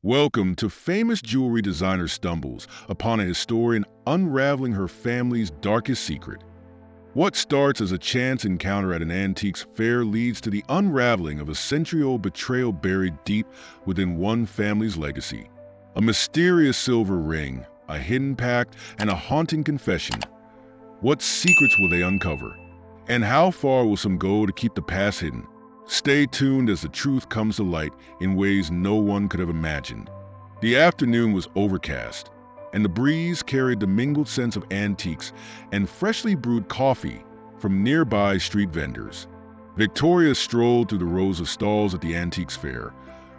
Welcome to famous jewelry designer stumbles upon a historian unraveling her family's darkest secret. What starts as a chance encounter at an antiques fair leads to the unraveling of a century-old betrayal buried deep within one family's legacy. A mysterious silver ring, a hidden pact, and a haunting confession. What secrets will they uncover? And how far will some go to keep the past hidden? Stay tuned as the truth comes to light in ways no one could have imagined. The afternoon was overcast, and the breeze carried the mingled scents of antiques and freshly brewed coffee from nearby street vendors. Victoria strolled through the rows of stalls at the antiques fair,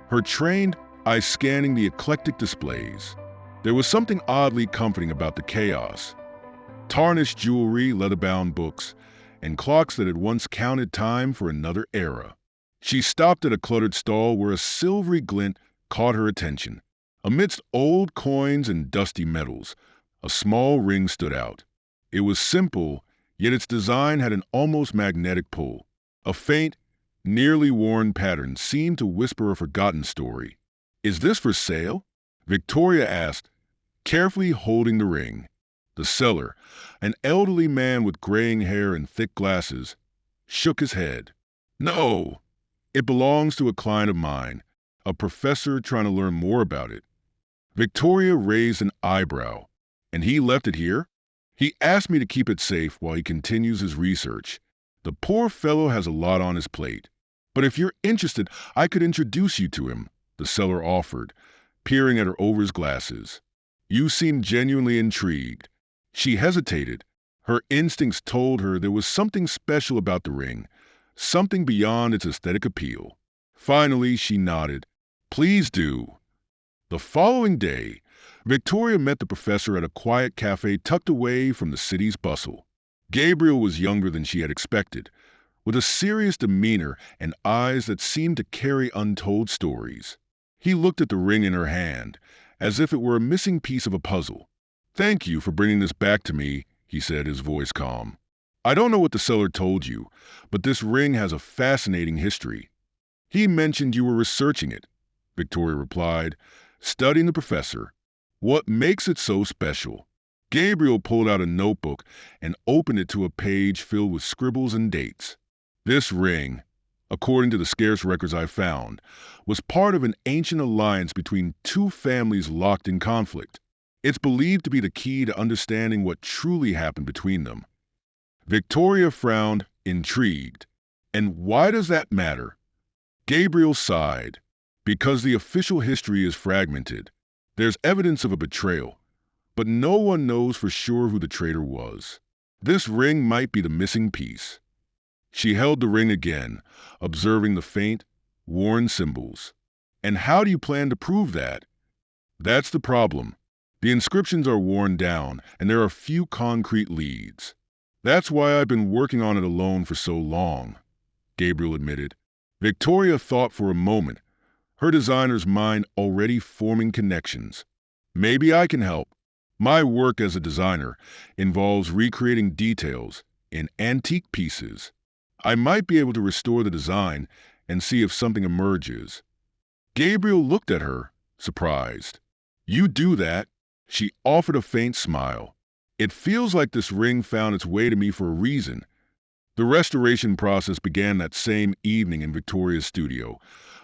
her trained eye scanning the eclectic displays. There was something oddly comforting about the chaos. Tarnished jewelry, leather-bound books, and clocks that had once counted time for another era. She stopped at a cluttered stall where a silvery glint caught her attention. Amidst old coins and dusty metals, a small ring stood out. It was simple, yet its design had an almost magnetic pull. A faint, nearly worn pattern seemed to whisper a forgotten story. "Is this for sale?" Victoria asked, carefully holding the ring. The seller, an elderly man with graying hair and thick glasses, shook his head. "No, it belongs to a client of mine, a professor trying to learn more about it." Victoria raised an eyebrow. "And he left it here?" "He asked me to keep it safe while he continues his research. The poor fellow has a lot on his plate. But if you're interested, I could introduce you to him," the seller offered, peering at her over his glasses. "You seem genuinely intrigued." She hesitated. Her instincts told her there was something special about the ring, something beyond its aesthetic appeal. Finally, she nodded. "Please do." The following day, Victoria met the professor at a quiet cafe tucked away from the city's bustle. Gabriel was younger than she had expected, with a serious demeanor and eyes that seemed to carry untold stories. He looked at the ring in her hand, as if it were a missing piece of a puzzle. "Thank you for bringing this back to me," he said, his voice calm. "I don't know what the seller told you, but this ring has a fascinating history." "He mentioned you were researching it," Victoria replied, studying the professor. "What makes it so special?" Gabriel pulled out a notebook and opened it to a page filled with scribbles and dates. "This ring, according to the scarce records I found, was part of an ancient alliance between two families locked in conflict. It's believed to be the key to understanding what truly happened between them." Victoria frowned, intrigued. "And why does that matter?" Gabriel sighed. "Because the official history is fragmented. There's evidence of a betrayal, but no one knows for sure who the traitor was. This ring might be the missing piece." She held the ring again, observing the faint, worn symbols. "And how do you plan to prove that?" "That's the problem. The inscriptions are worn down, and there are few concrete leads. That's why I've been working on it alone for so long," Gabriel admitted. Victoria thought for a moment, her designer's mind already forming connections. "Maybe I can help. My work as a designer involves recreating details in antique pieces. I might be able to restore the design and see if something emerges." Gabriel looked at her, surprised. "You do that?" She offered a faint smile. "It feels like this ring found its way to me for a reason." The restoration process began that same evening in Victoria's studio,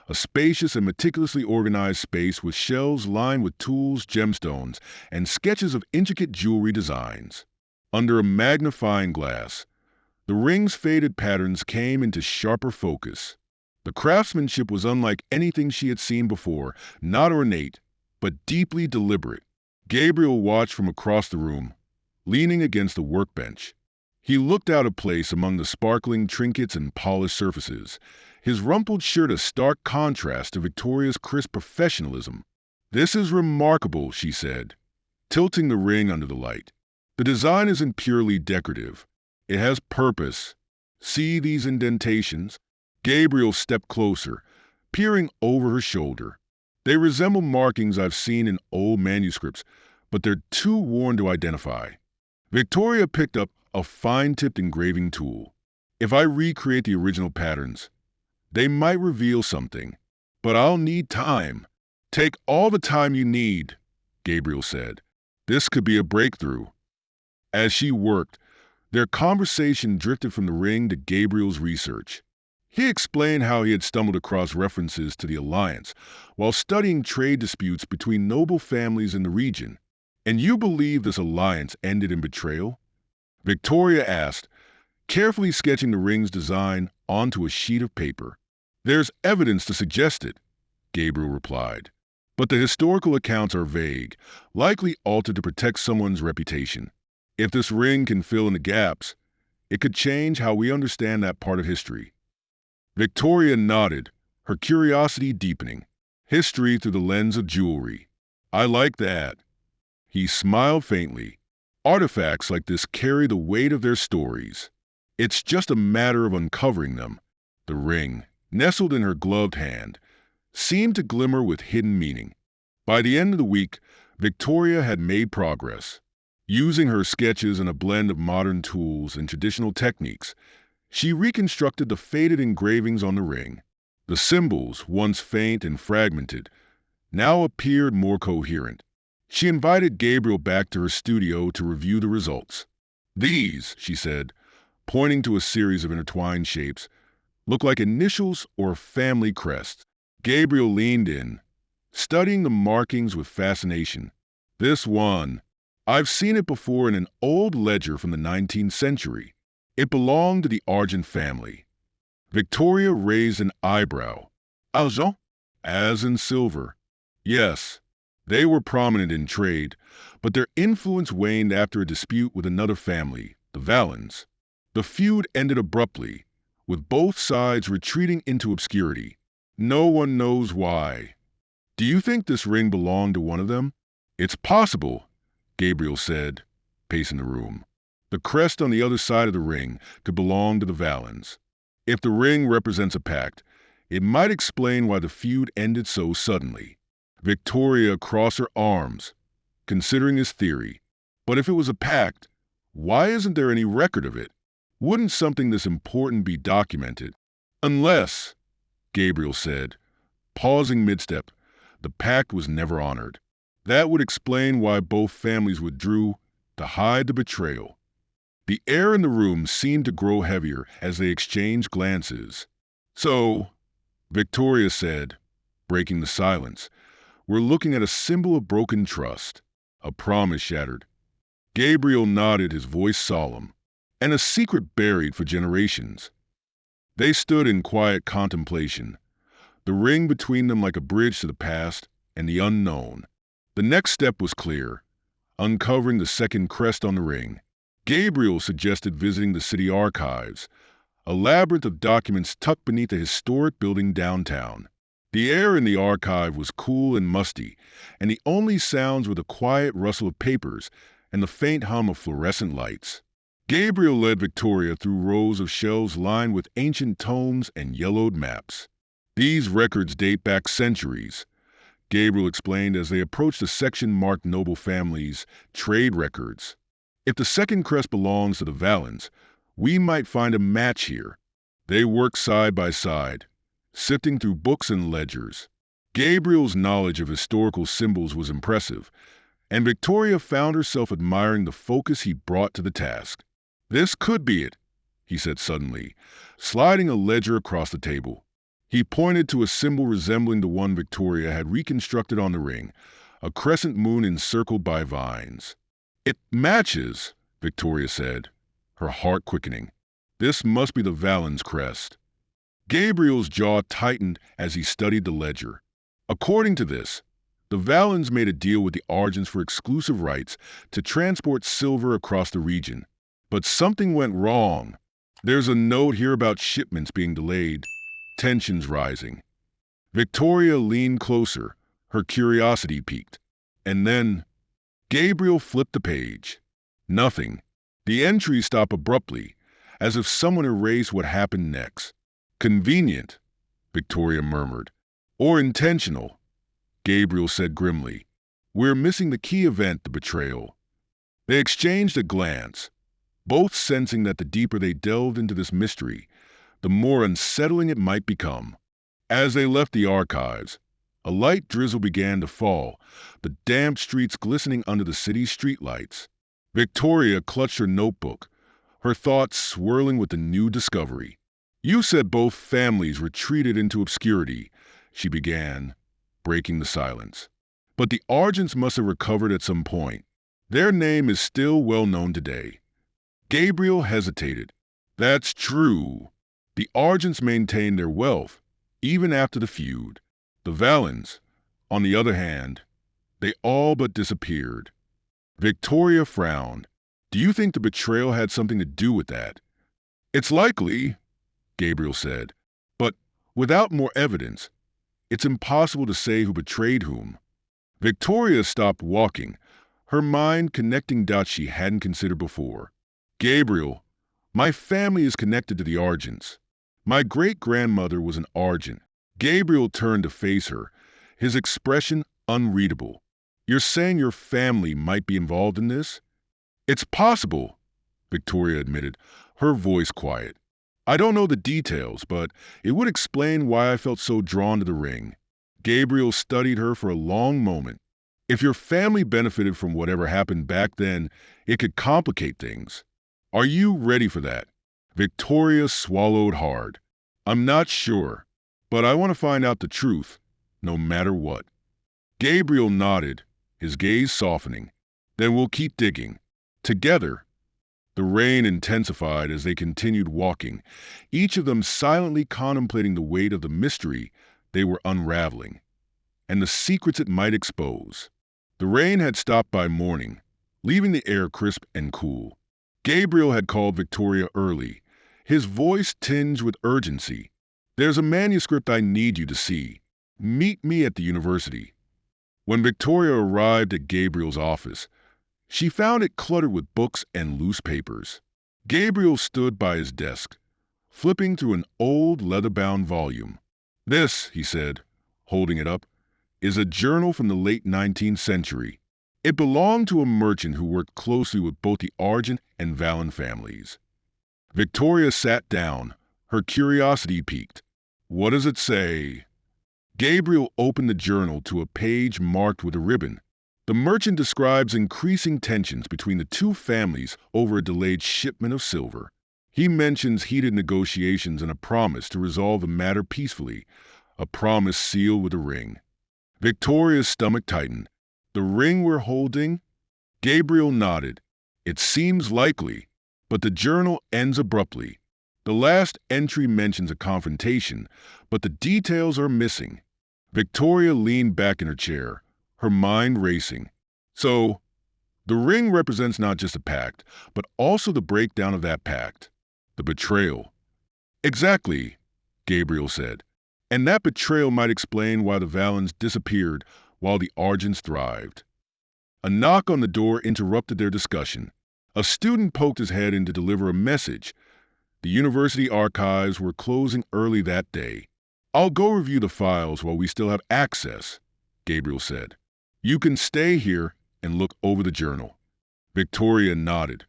a spacious and meticulously organized space with shelves lined with tools, gemstones, and sketches of intricate jewelry designs. Under a magnifying glass, the ring's faded patterns came into sharper focus. The craftsmanship was unlike anything she had seen before, not ornate, but deeply deliberate. Gabriel watched from across the room, leaning against the workbench. He looked out of place among the sparkling trinkets and polished surfaces, his rumpled shirt a stark contrast to Victoria's crisp professionalism. "This is remarkable," she said, tilting the ring under the light. "The design isn't purely decorative. It has purpose. See these indentations?" Gabriel stepped closer, peering over her shoulder. "They resemble markings I've seen in old manuscripts, but they're too worn to identify." Victoria picked up a fine-tipped engraving tool. "If I recreate the original patterns, they might reveal something, but I'll need time." Take all the time you need, Gabriel said. This could be a breakthrough. As she worked, their conversation drifted from the ring to Gabriel's research. He explained how he had stumbled across references to the alliance while studying trade disputes between noble families in the region. And you believe this alliance ended in betrayal? Victoria asked, carefully sketching the ring's design onto a sheet of paper. There's evidence to suggest it, Gabriel replied. But the historical accounts are vague, likely altered to protect someone's reputation. If this ring can fill in the gaps, it could change how we understand that part of history. Victoria nodded, her curiosity deepening. History through the lens of jewelry. I like that. He smiled faintly. Artifacts like this carry the weight of their stories. It's just a matter of uncovering them. The ring, nestled in her gloved hand, seemed to glimmer with hidden meaning. By the end of the week, Victoria had made progress. Using her sketches and a blend of modern tools and traditional techniques, she reconstructed the faded engravings on the ring. The symbols, once faint and fragmented, now appeared more coherent. She invited Gabriel back to her studio to review the results. These, she said, pointing to a series of intertwined shapes, look like initials or a family crest. Gabriel leaned in, studying the markings with fascination. This one, I've seen it before in an old ledger from the 19th century. It belonged to the Argent family. Victoria raised an eyebrow. Argent? As in silver. Yes, they were prominent in trade, but their influence waned after a dispute with another family, the Valens. The feud ended abruptly, with both sides retreating into obscurity. No one knows why. Do you think this ring belonged to one of them? It's possible, Gabriel said, pacing the room. The crest on the other side of the ring could belong to the Valens. If the ring represents a pact, it might explain why the feud ended so suddenly. Victoria crossed her arms, considering his theory. But if it was a pact, why isn't there any record of it? Wouldn't something this important be documented? Unless, Gabriel said, pausing mid-step, the pact was never honored. That would explain why both families withdrew to hide the betrayal. The air in the room seemed to grow heavier as they exchanged glances. So, Victoria said, breaking the silence, we're looking at a symbol of broken trust, a promise shattered. Gabriel nodded, his voice solemn, and a secret buried for generations. They stood in quiet contemplation, the ring between them like a bridge to the past and the unknown. The next step was clear, uncovering the second crest on the ring. Gabriel suggested visiting the city archives, a labyrinth of documents tucked beneath a historic building downtown. The air in the archive was cool and musty, and the only sounds were the quiet rustle of papers and the faint hum of fluorescent lights. Gabriel led Victoria through rows of shelves lined with ancient tomes and yellowed maps. These records date back centuries, Gabriel explained as they approached a section marked noble families, trade records. If the second crest belongs to the Valens, we might find a match here. They worked side by side, sifting through books and ledgers. Gabriel's knowledge of historical symbols was impressive, and Victoria found herself admiring the focus he brought to the task. This could be it, he said suddenly, sliding a ledger across the table. He pointed to a symbol resembling the one Victoria had reconstructed on the ring, a crescent moon encircled by vines. It matches, Victoria said, her heart quickening. This must be the Valens crest. Gabriel's jaw tightened as he studied the ledger. According to this, the Valens made a deal with the Argents for exclusive rights to transport silver across the region. But something went wrong. There's a note here about shipments being delayed, tensions rising. Victoria leaned closer, her curiosity piqued. And then, Gabriel flipped the page. Nothing. The entry stopped abruptly, as if someone erased what happened next. Convenient, Victoria murmured. Or intentional, Gabriel said grimly. We're missing the key event, the betrayal. They exchanged a glance, both sensing that the deeper they delved into this mystery, the more unsettling it might become. As they left the archives, A light drizzle began to fall, the damp streets glistening under the city's streetlights. Victoria clutched her notebook, her thoughts swirling with the new discovery. "You said both families retreated into obscurity," she began, breaking the silence. "But the Argents must have recovered at some point. Their name is still well known today." Gabriel hesitated. "That's true. The Argents maintained their wealth, even after the feud. The Valens, on the other hand, they all but disappeared." Victoria frowned. "Do you think the betrayal had something to do with that?" "It's likely," Gabriel said, "but without more evidence, it's impossible to say who betrayed whom." Victoria stopped walking, her mind connecting dots she hadn't considered before. "Gabriel, my family is connected to the Argents. My great-grandmother was an Argent." Gabriel turned to face her, his expression unreadable. "You're saying your family might be involved in this?" "It's possible," Victoria admitted, her voice quiet. "I don't know the details, but it would explain why I felt so drawn to the ring." Gabriel studied her for a long moment. "If your family benefited from whatever happened back then, it could complicate things. Are you ready for that?" Victoria swallowed hard. "I'm not sure, but I want to find out the truth, no matter what." Gabriel nodded, his gaze softening. "Then we'll keep digging. Together." The rain intensified as they continued walking, each of them silently contemplating the weight of the mystery they were unraveling, and the secrets it might expose. The rain had stopped by morning, leaving the air crisp and cool. Gabriel had called Victoria early, his voice tinged with urgency. "There's a manuscript I need you to see. Meet me at the university." When Victoria arrived at Gabriel's office, she found it cluttered with books and loose papers. Gabriel stood by his desk, flipping through an old leather-bound volume. "This," he said, holding it up, "is a journal from the late 19th century. It belonged to a merchant who worked closely with both the Argent and Valen families." Victoria sat down, her curiosity piqued. "What does it say?" Gabriel opened the journal to a page marked with a ribbon. The merchant describes increasing tensions between the two families over a delayed shipment of silver. He mentions heated negotiations and a promise to resolve the matter peacefully, a promise sealed with a ring. Victoria's stomach tightened. "The ring we're holding?" Gabriel nodded. "It seems likely, but the journal ends abruptly. The last entry mentions a confrontation, but the details are missing." Victoria leaned back in her chair, her mind racing. "So, the ring represents not just a pact, but also the breakdown of that pact. The betrayal." "Exactly," Gabriel said. "And that betrayal might explain why the Valens disappeared while the Argents thrived." A knock on the door interrupted their discussion. A student poked his head in to deliver a message. The university archives were closing early that day. "I'll go review the files while we still have access," Gabriel said. "You can stay here and look over the journal." Victoria nodded,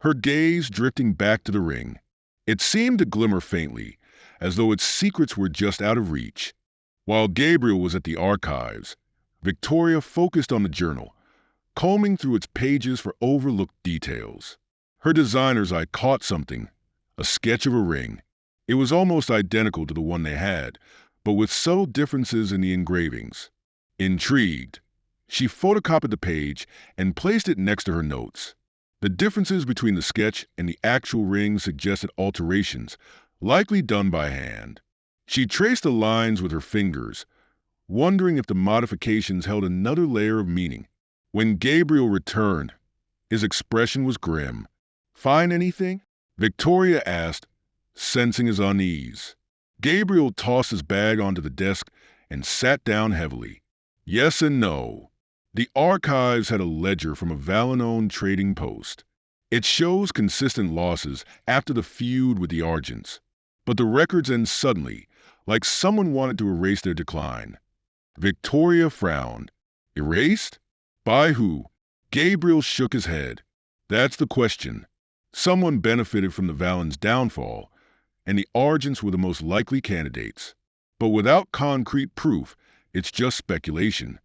her gaze drifting back to the ring. It seemed to glimmer faintly, as though its secrets were just out of reach. While Gabriel was at the archives, Victoria focused on the journal, combing through its pages for overlooked details. Her designer's eye caught something, a sketch of a ring. It was almost identical to the one they had, but with subtle differences in the engravings. Intrigued, she photocopied the page and placed it next to her notes. The differences between the sketch and the actual ring suggested alterations, likely done by hand. She traced the lines with her fingers, wondering if the modifications held another layer of meaning. When Gabriel returned, his expression was grim. "Find anything?" Victoria asked, sensing his unease. Gabriel tossed his bag onto the desk and sat down heavily. "Yes and no." The archives had a ledger from a Valen-owned trading post. It shows consistent losses after the feud with the Argents. But the records end suddenly, like someone wanted to erase their decline. Victoria frowned. "Erased? By who?" Gabriel shook his head. "That's the question. Someone benefited from the Valen's downfall, and the Argents were the most likely candidates. But without concrete proof, It's just speculation.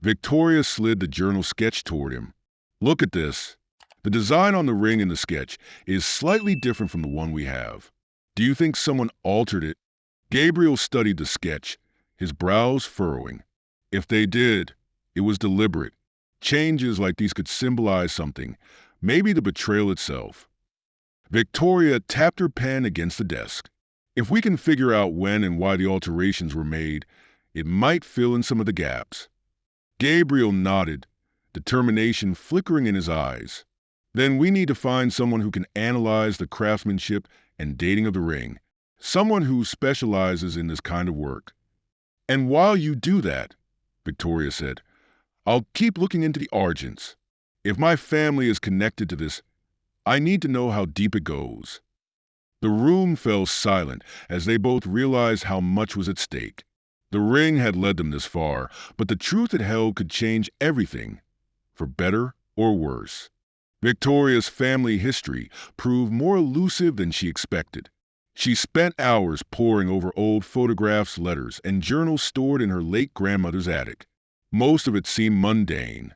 Victoria slid the journal sketch toward him. Look at this. The design on the ring in the sketch is slightly different from the one we have. Do you think someone altered it? Gabriel studied the sketch, his brows furrowing. If they did, it was deliberate. Changes like these could symbolize something, maybe the betrayal itself. Victoria tapped her pen against the desk. If we can figure out when and why the alterations were made, it might fill in some of the gaps. Gabriel nodded, determination flickering in his eyes. Then we need to find someone who can analyze the craftsmanship and dating of the ring, someone who specializes in this kind of work. And while you do that, Victoria said, I'll keep looking into the Argents. If my family is connected to this, I need to know how deep it goes. The room fell silent as they both realized how much was at stake. The ring had led them this far, but the truth it held could change everything, for better or worse. Victoria's family history proved more elusive than she expected. She spent hours poring over old photographs, letters, and journals stored in her late grandmother's attic. Most of it seemed mundane.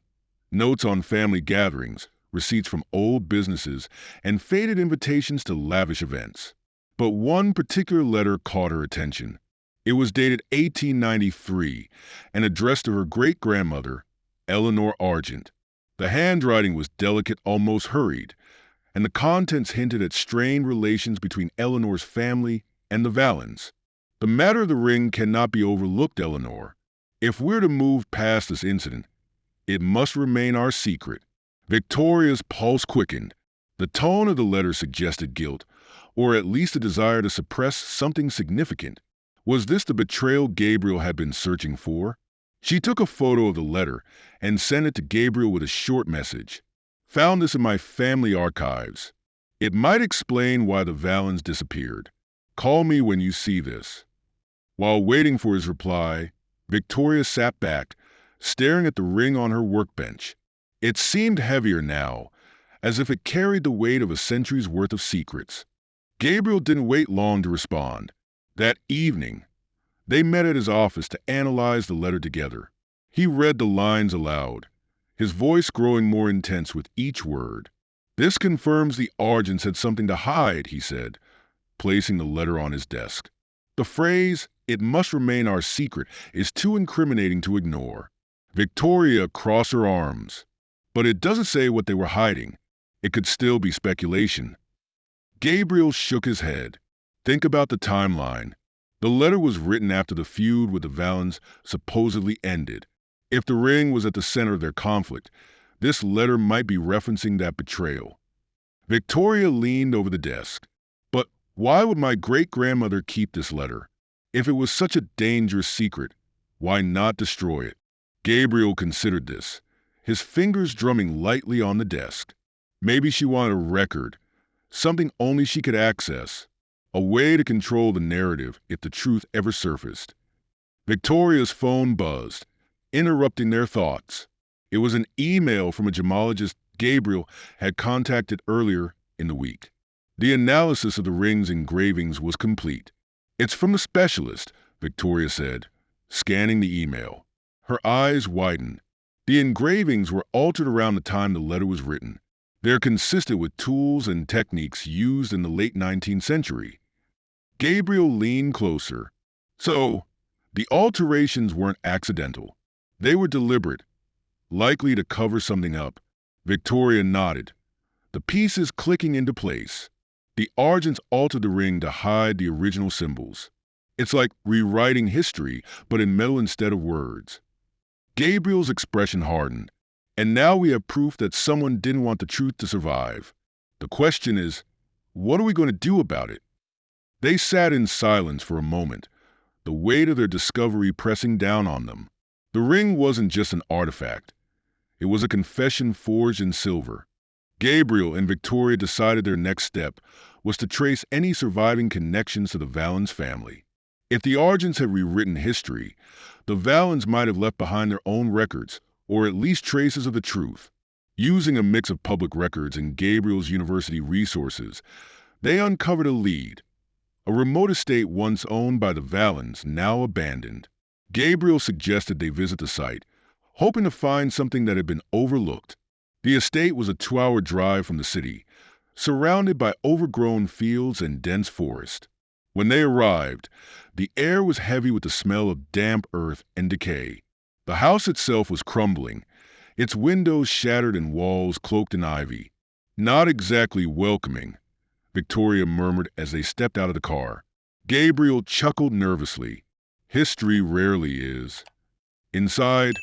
Notes on family gatherings, receipts from old businesses, and faded invitations to lavish events. But one particular letter caught her attention. It was dated 1893 and addressed to her great-grandmother, Eleanor Argent. The handwriting was delicate, almost hurried, and the contents hinted at strained relations between Eleanor's family and the Vallens. The matter of the ring cannot be overlooked, Eleanor. If we're to move past this incident, it must remain our secret. Victoria's pulse quickened. The tone of the letter suggested guilt, or at least a desire to suppress something significant. Was this the betrayal Gabriel had been searching for? She took a photo of the letter and sent it to Gabriel with a short message. Found this in my family archives. It might explain why the Vallens disappeared. Call me when you see this. While waiting for his reply, Victoria sat back, staring at the ring on her workbench. It seemed heavier now, as if it carried the weight of a century's worth of secrets. Gabriel didn't wait long to respond. That evening, they met at his office to analyze the letter together. He read the lines aloud, his voice growing more intense with each word. This confirms the Argents had something to hide, he said, placing the letter on his desk. The phrase, "it must remain our secret," is too incriminating to ignore. Victoria crossed her arms. But it doesn't say what they were hiding. It could still be speculation. Gabriel shook his head. Think about the timeline. The letter was written after the feud with the Vallens supposedly ended. If the ring was at the center of their conflict, this letter might be referencing that betrayal. Victoria leaned over the desk. But why would my great-grandmother keep this letter? If it was such a dangerous secret, why not destroy it? Gabriel considered this, his fingers drumming lightly on the desk. Maybe she wanted a record, something only she could access, a way to control the narrative if the truth ever surfaced. Victoria's phone buzzed, interrupting their thoughts. It was an email from a gemologist Gabriel had contacted earlier in the week. The analysis of the ring's engravings was complete. It's from the specialist, Victoria said, scanning the email. Her eyes widened. The engravings were altered around the time the letter was written. They're consistent with tools and techniques used in the late 19th century. Gabriel leaned closer. So, the alterations weren't accidental. They were deliberate, likely to cover something up. Victoria nodded, the pieces clicking into place. The Argents altered the ring to hide the original symbols. It's like rewriting history, but in metal instead of words. Gabriel's expression hardened. And now we have proof that someone didn't want the truth to survive. The question is, what are we going to do about it? They sat in silence for a moment, the weight of their discovery pressing down on them. The ring wasn't just an artifact. It was a confession forged in silver. Gabriel and Victoria decided their next step was to trace any surviving connections to the Vallens family. If the Argents had rewritten history, the Vallens might have left behind their own records, or at least traces of the truth. Using a mix of public records and Gabriel's university resources, they uncovered a lead. A remote estate once owned by the Vallens, now abandoned. Gabriel suggested they visit the site, hoping to find something that had been overlooked. The estate was a 2-hour drive from the city, surrounded by overgrown fields and dense forest. When they arrived, the air was heavy with the smell of damp earth and decay. The house itself was crumbling, its windows shattered and walls cloaked in ivy. Not exactly welcoming, Victoria murmured as they stepped out of the car. Gabriel chuckled nervously. History rarely is. Inside,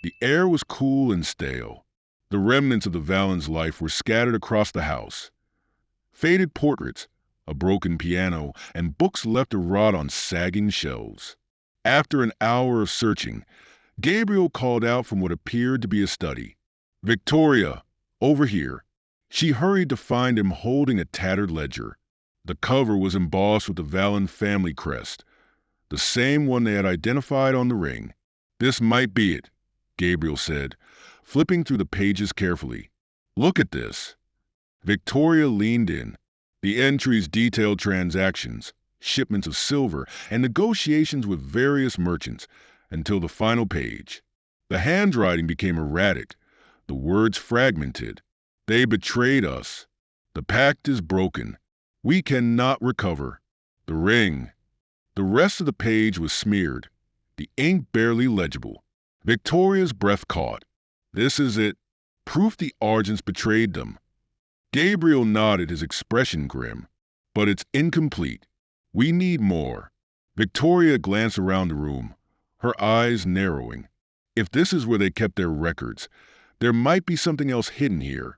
the air was cool and stale. The remnants of the Valens' life were scattered across the house. Faded portraits, a broken piano, and books left to rot on sagging shelves. After an hour of searching, Gabriel called out from what appeared to be a study. "Victoria, over here." She hurried to find him holding a tattered ledger. The cover was embossed with the Valen family crest, the same one they had identified on the ring. "This might be it," Gabriel said, flipping through the pages carefully. "Look at this." Victoria leaned in. The entries detailed transactions, shipments of silver, and negotiations with various merchants, until the final page. The handwriting became erratic, the words fragmented. "They betrayed us. The pact is broken. We cannot recover. The ring." The rest of the page was smeared, the ink barely legible. Victoria's breath caught. "This is it. Proof the Argents betrayed them." Gabriel nodded, his expression grim. "But it's incomplete. We need more." Victoria glanced around the room, her eyes narrowing. If this is where they kept their records, there might be something else hidden here.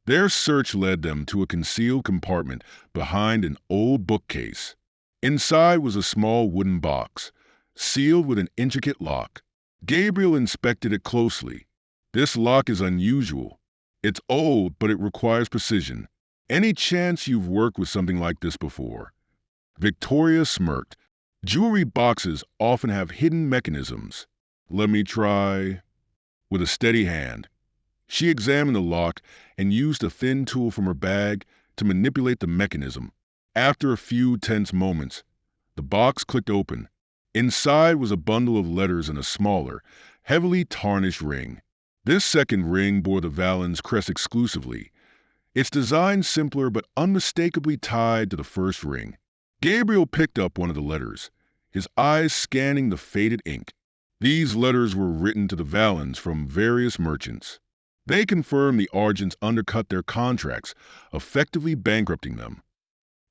Their search led them to a concealed compartment behind an old bookcase. Inside was a small wooden box, sealed with an intricate lock. Gabriel inspected it closely. "This lock is unusual. It's old, but it requires precision. Any chance you've worked with something like this before?" Victoria smirked. "Jewelry boxes often have hidden mechanisms. Let me try." With a steady hand, she examined the lock and used a thin tool from her bag to manipulate the mechanism. After a few tense moments, the box clicked open. Inside was a bundle of letters and a smaller, heavily tarnished ring. This second ring bore the Valens' crest exclusively, its design simpler but unmistakably tied to the first ring. Gabriel picked up one of the letters, his eyes scanning the faded ink. These letters were written to the Valens from various merchants. They confirmed the Argents undercut their contracts, effectively bankrupting them.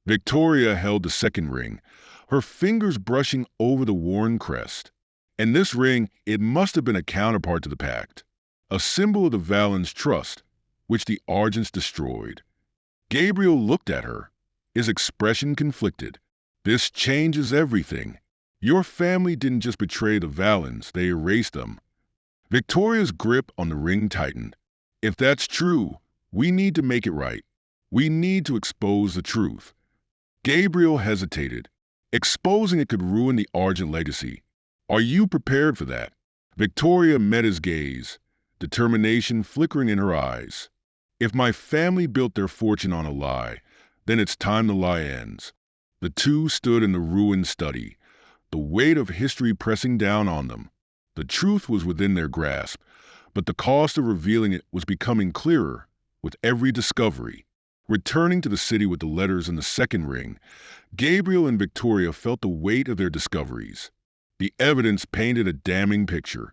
Victoria held the second ring, her fingers brushing over the worn crest. And this ring, it must have been a counterpart to the pact, a symbol of the Valens' trust, which the Argents destroyed. Gabriel looked at her, his expression conflicted. "This changes everything. Your family didn't just betray the Valens, they erased them." Victoria's grip on the ring tightened. "If that's true, we need to make it right. We need to expose the truth." Gabriel hesitated. Exposing it could ruin the Argent legacy. "Are you prepared for that?" Victoria met his gaze, determination flickering in her eyes. "If my family built their fortune on a lie, then it's time the lie ends." The two stood in the ruined study, the weight of history pressing down on them. The truth was within their grasp, but the cost of revealing it was becoming clearer with every discovery. Returning to the city with the letters and the second ring, Gabriel and Victoria felt the weight of their discoveries. The evidence painted a damning picture.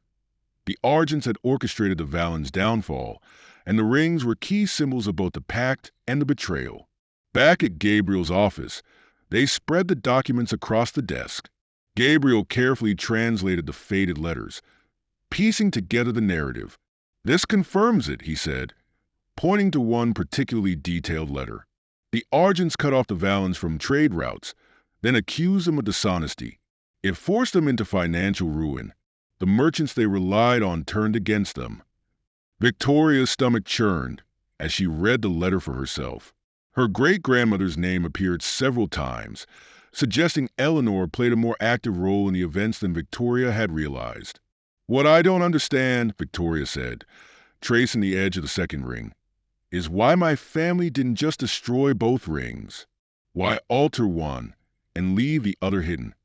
The Argents had orchestrated the Valens' downfall, and the rings were key symbols of both the pact and the betrayal. Back at Gabriel's office, they spread the documents across the desk. Gabriel carefully translated the faded letters, piecing together the narrative. "This confirms it," he said, pointing to one particularly detailed letter. "The Argents cut off the Valens from trade routes, then accused them of dishonesty. It forced them into financial ruin. The merchants they relied on turned against them." Victoria's stomach churned as she read the letter for herself. Her great-grandmother's name appeared several times, suggesting Eleanor played a more active role in the events than Victoria had realized. "What I don't understand," Victoria said, tracing the edge of the second ring, "is why my family didn't just destroy both rings. Why alter one and leave the other hidden?"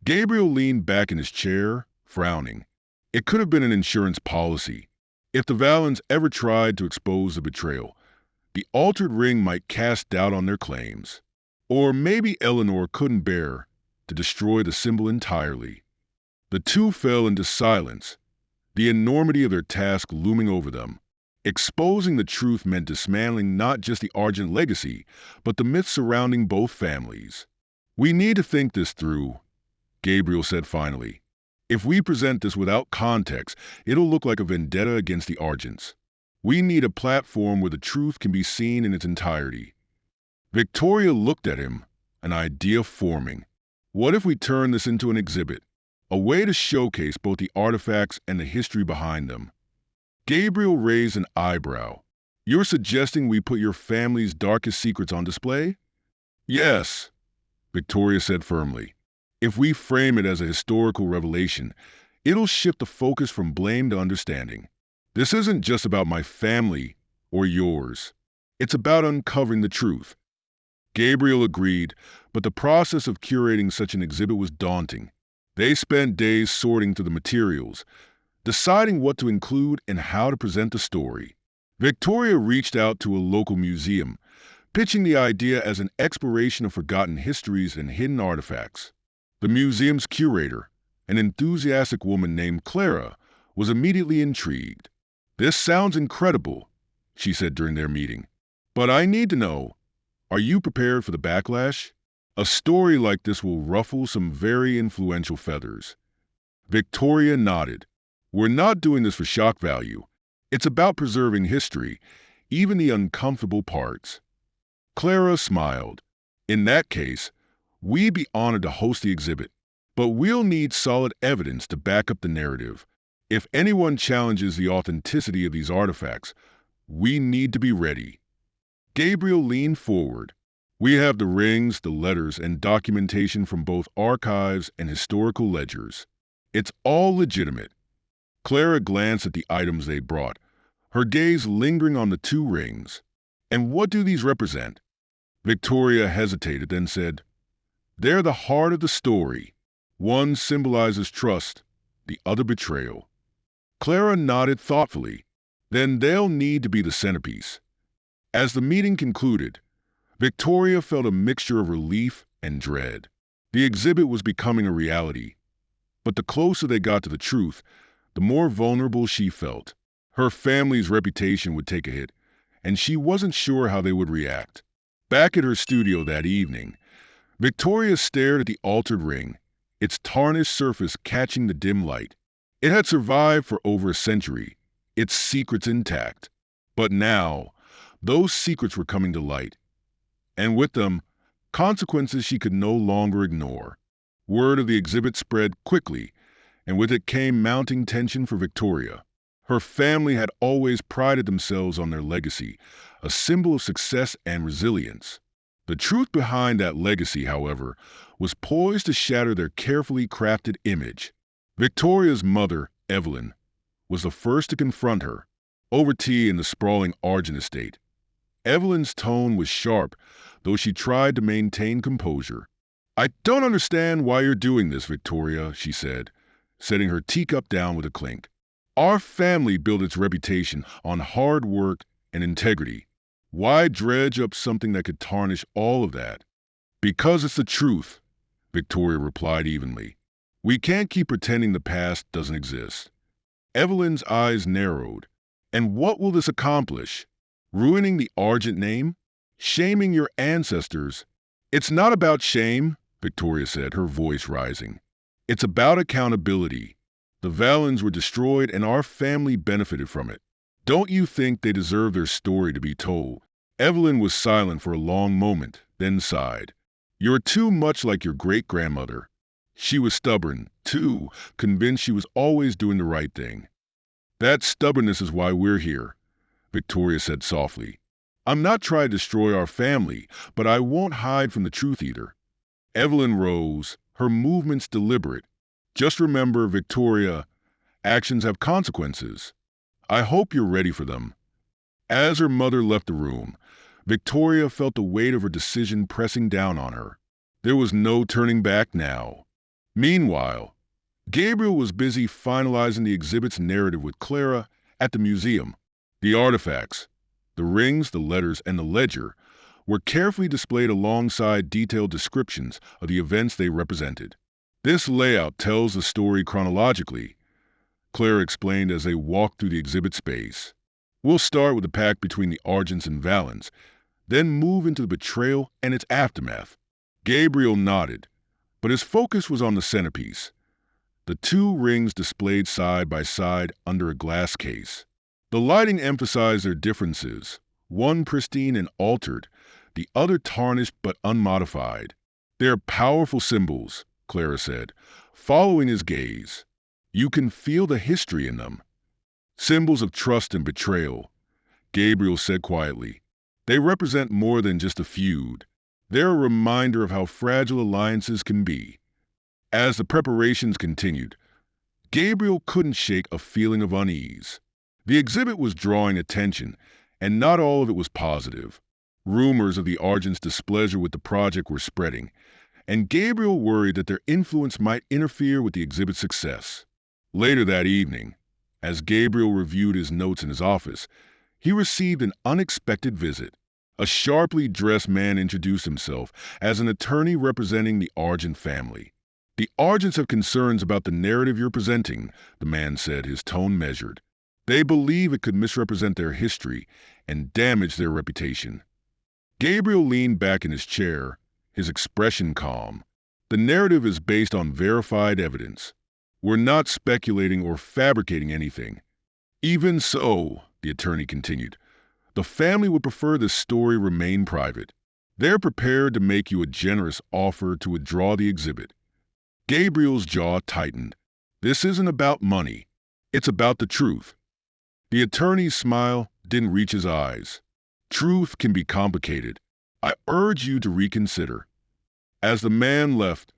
Gabriel leaned back in his chair, frowning. It could have been an insurance policy. If the Valens ever tried to expose the betrayal, the altered ring might cast doubt on their claims. Or maybe Eleanor couldn't bear to destroy the symbol entirely. The two fell into silence, the enormity of their task looming over them. Exposing the truth meant dismantling not just the Argent legacy, but the myths surrounding both families. "We need to think this through," Gabriel said finally. "If we present this without context, it'll look like a vendetta against the Argents. We need a platform where the truth can be seen in its entirety." Victoria looked at him, an idea forming. What if we turn this into an exhibit? A way to showcase both the artifacts and the history behind them. Gabriel raised an eyebrow. "You're suggesting we put your family's darkest secrets on display?" "Yes," Victoria said firmly. "If we frame it as a historical revelation, it'll shift the focus from blame to understanding. This isn't just about my family or yours. It's about uncovering the truth." Gabriel agreed, but the process of curating such an exhibit was daunting. They spent days sorting through the materials, deciding what to include and how to present the story. Victoria reached out to a local museum, pitching the idea as an exploration of forgotten histories and hidden artifacts. The museum's curator, an enthusiastic woman named Clara, was immediately intrigued. "This sounds incredible," she said during their meeting. "But I need to know, are you prepared for the backlash? A story like this will ruffle some very influential feathers." Victoria nodded. "We're not doing this for shock value. It's about preserving history, even the uncomfortable parts." Clara smiled. "In that case, we'd be honored to host the exhibit, but we'll need solid evidence to back up the narrative. If anyone challenges the authenticity of these artifacts, we need to be ready." Gabriel leaned forward. "We have the rings, the letters, and documentation from both archives and historical ledgers. It's all legitimate." Clara glanced at the items they brought, her gaze lingering on the two rings. "And what do these represent?" Victoria hesitated, then said, "They're the heart of the story. One symbolizes trust, the other betrayal." Clara nodded thoughtfully. "Then they'll need to be the centerpiece." As the meeting concluded, Victoria felt a mixture of relief and dread. The exhibit was becoming a reality, but the closer they got to the truth, the more vulnerable she felt. Her family's reputation would take a hit, and she wasn't sure how they would react. Back at her studio that evening, Victoria stared at the altered ring, its tarnished surface catching the dim light. It had survived for over a century, its secrets intact. But now, those secrets were coming to light. And with them, consequences she could no longer ignore. Word of the exhibit spread quickly, and with it came mounting tension for Victoria. Her family had always prided themselves on their legacy, a symbol of success and resilience. The truth behind that legacy, however, was poised to shatter their carefully crafted image. Victoria's mother, Evelyn, was the first to confront her, over tea in the sprawling Argent estate. Evelyn's tone was sharp, though she tried to maintain composure. "I don't understand why you're doing this, Victoria," she said, setting her teacup down with a clink. "Our family built its reputation on hard work and integrity. Why dredge up something that could tarnish all of that?" "Because it's the truth," Victoria replied evenly. "We can't keep pretending the past doesn't exist." Evelyn's eyes narrowed. "And what will this accomplish? Ruining the Argent name? Shaming your ancestors?" "It's not about shame," Victoria said, her voice rising. "It's about accountability. The Valens were destroyed and our family benefited from it. Don't you think they deserve their story to be told?" Evelyn was silent for a long moment, then sighed. "You're too much like your great-grandmother. She was stubborn, too, convinced she was always doing the right thing." "That stubbornness is why we're here," Victoria said softly. "I'm not trying to destroy our family, but I won't hide from the truth either." Evelyn rose, her movements deliberate. "Just remember, Victoria, actions have consequences. I hope you're ready for them." As her mother left the room, Victoria felt the weight of her decision pressing down on her. There was no turning back now. Meanwhile, Gabriel was busy finalizing the exhibit's narrative with Clara at the museum. The artifacts, the rings, the letters, and the ledger, were carefully displayed alongside detailed descriptions of the events they represented. This layout tells the story chronologically, Clara explained as they walked through the exhibit space. We'll start with the pact between the Argents and Valens, then move into the betrayal and its aftermath. Gabriel nodded, but his focus was on the centerpiece, the two rings displayed side by side under a glass case. The lighting emphasized their differences, one pristine and altered, the other tarnished but unmodified. They're powerful symbols, Clara said, following his gaze. You can feel the history in them. Symbols of trust and betrayal, Gabriel said quietly. They represent more than just a feud. They're a reminder of how fragile alliances can be. As the preparations continued, Gabriel couldn't shake a feeling of unease. The exhibit was drawing attention, and not all of it was positive. Rumors of the Argents' displeasure with the project were spreading, and Gabriel worried that their influence might interfere with the exhibit's success. Later that evening, as Gabriel reviewed his notes in his office, he received an unexpected visit. A sharply dressed man introduced himself as an attorney representing the Argent family. The Argents have concerns about the narrative you're presenting, the man said, his tone measured. They believe it could misrepresent their history and damage their reputation. Gabriel leaned back in his chair, his expression calm. The narrative is based on verified evidence. We're not speculating or fabricating anything. Even so, the attorney continued, the family would prefer this story remain private. They're prepared to make you a generous offer to withdraw the exhibit. Gabriel's jaw tightened. This isn't about money. It's about the truth. The attorney's smile didn't reach his eyes. Truth can be complicated. I urge you to reconsider. As the man left,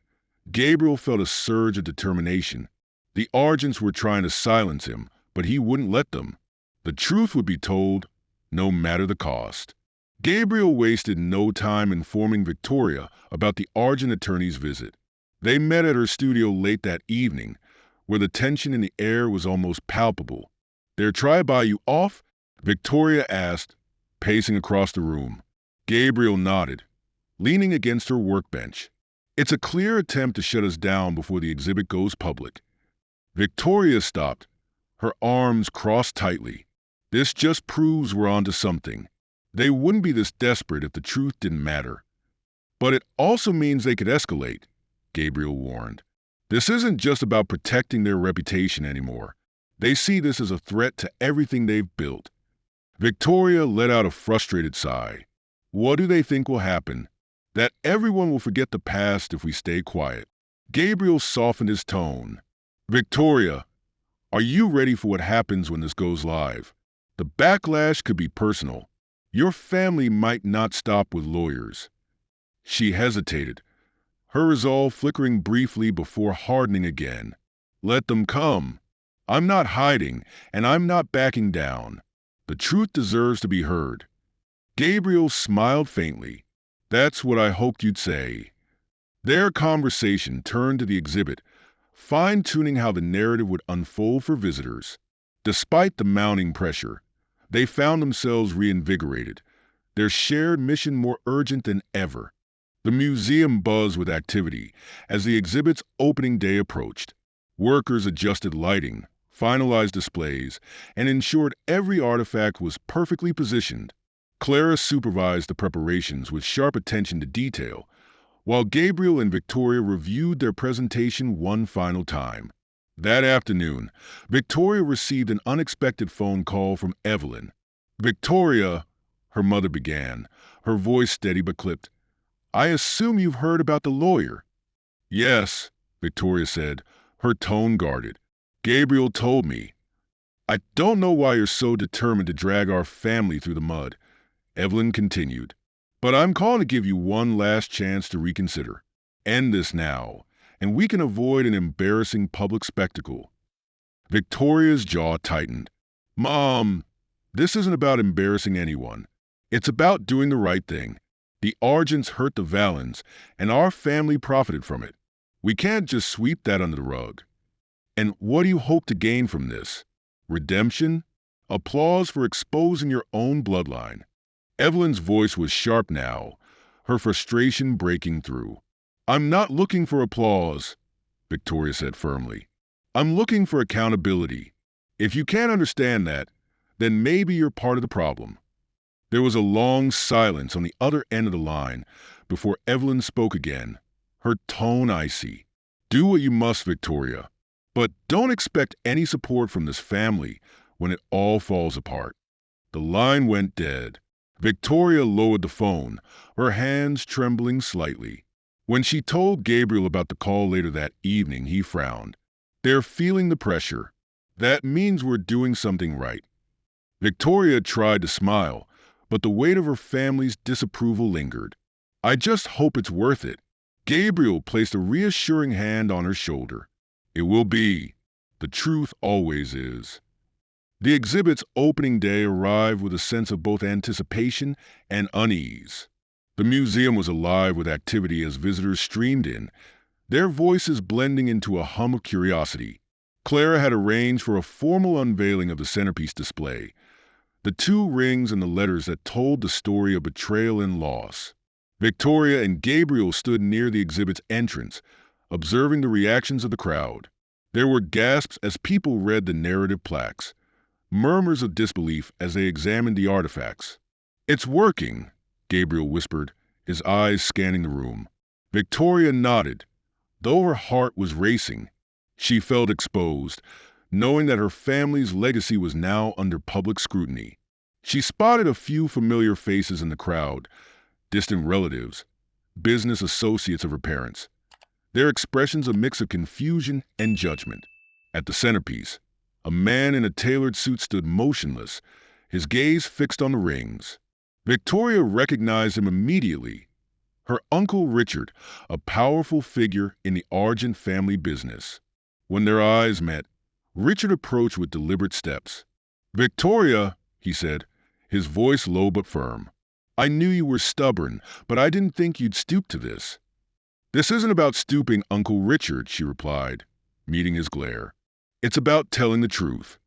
Gabriel felt a surge of determination. The Argents were trying to silence him, but he wouldn't let them. The truth would be told, no matter the cost. Gabriel wasted no time informing Victoria about the Argent attorney's visit. They met at her studio late that evening, where the tension in the air was almost palpable. "They're trying to buy you off?" Victoria asked, pacing across the room. Gabriel nodded, leaning against her workbench. "It's a clear attempt to shut us down before the exhibit goes public." Victoria stopped, her arms crossed tightly. "This just proves we're onto something. They wouldn't be this desperate if the truth didn't matter." "But it also means they could escalate," Gabriel warned. "This isn't just about protecting their reputation anymore. They see this as a threat to everything they've built." Victoria let out a frustrated sigh. "What do they think will happen? That everyone will forget the past if we stay quiet." Gabriel softened his tone. "Victoria, are you ready for what happens when this goes live? The backlash could be personal. Your family might not stop with lawyers." She hesitated, her resolve flickering briefly before hardening again. "Let them come. I'm not hiding, and I'm not backing down. The truth deserves to be heard." Gabriel smiled faintly. "That's what I hoped you'd say." Their conversation turned to the exhibit, fine-tuning how the narrative would unfold for visitors. Despite the mounting pressure, they found themselves reinvigorated, their shared mission more urgent than ever. The museum buzzed with activity as the exhibit's opening day approached. Workers adjusted lighting, finalized displays, and ensured every artifact was perfectly positioned. Clara supervised the preparations with sharp attention to detail, while Gabriel and Victoria reviewed their presentation one final time. That afternoon, Victoria received an unexpected phone call from Evelyn. "Victoria," her mother began, her voice steady but clipped, "I assume you've heard about the lawyer." "Yes," Victoria said, her tone guarded. "Gabriel told me." "I don't know why you're so determined to drag our family through the mud," Evelyn continued. "But I'm calling to give you one last chance to reconsider. End this now, and we can avoid an embarrassing public spectacle." Victoria's jaw tightened. "Mom, this isn't about embarrassing anyone. It's about doing the right thing. The Argents hurt the Valens, and our family profited from it. We can't just sweep that under the rug. And what do you hope to gain from this? Redemption? Applause for exposing your own bloodline? Evelyn's voice was sharp now, her frustration breaking through. I'm not looking for applause, Victoria said firmly. I'm looking for accountability. If you can't understand that, then maybe you're part of the problem. There was a long silence on the other end of the line before Evelyn spoke again, her tone icy. Do what you must, Victoria, but don't expect any support from this family when it all falls apart. The line went dead. Victoria lowered the phone, her hands trembling slightly. When she told Gabriel about the call later that evening, he frowned. They're feeling the pressure. That means we're doing something right. Victoria tried to smile, but the weight of her family's disapproval lingered. I just hope it's worth it. Gabriel placed a reassuring hand on her shoulder. It will be. The truth always is. The exhibit's opening day arrived with a sense of both anticipation and unease. The museum was alive with activity as visitors streamed in, their voices blending into a hum of curiosity. Clara had arranged for a formal unveiling of the centerpiece display, the two rings and the letters that told the story of betrayal and loss. Victoria and Gabriel stood near the exhibit's entrance, observing the reactions of the crowd. There were gasps as people read the narrative plaques, murmurs of disbelief as they examined the artifacts. It's working, Gabriel whispered, his eyes scanning the room. Victoria nodded, though her heart was racing. She felt exposed, knowing that her family's legacy was now under public scrutiny. She spotted a few familiar faces in the crowd, distant relatives, business associates of her parents, their expressions a mix of confusion and judgment. At the centerpiece, a man in a tailored suit stood motionless, his gaze fixed on the rings. Victoria recognized him immediately. Her Uncle Richard, a powerful figure in the Argent family business. When their eyes met, Richard approached with deliberate steps. "Victoria," he said, his voice low but firm. "I knew you were stubborn, but I didn't think you'd stoop to this." "This isn't about stooping, Uncle Richard," she replied, meeting his glare. "It's about telling the truth."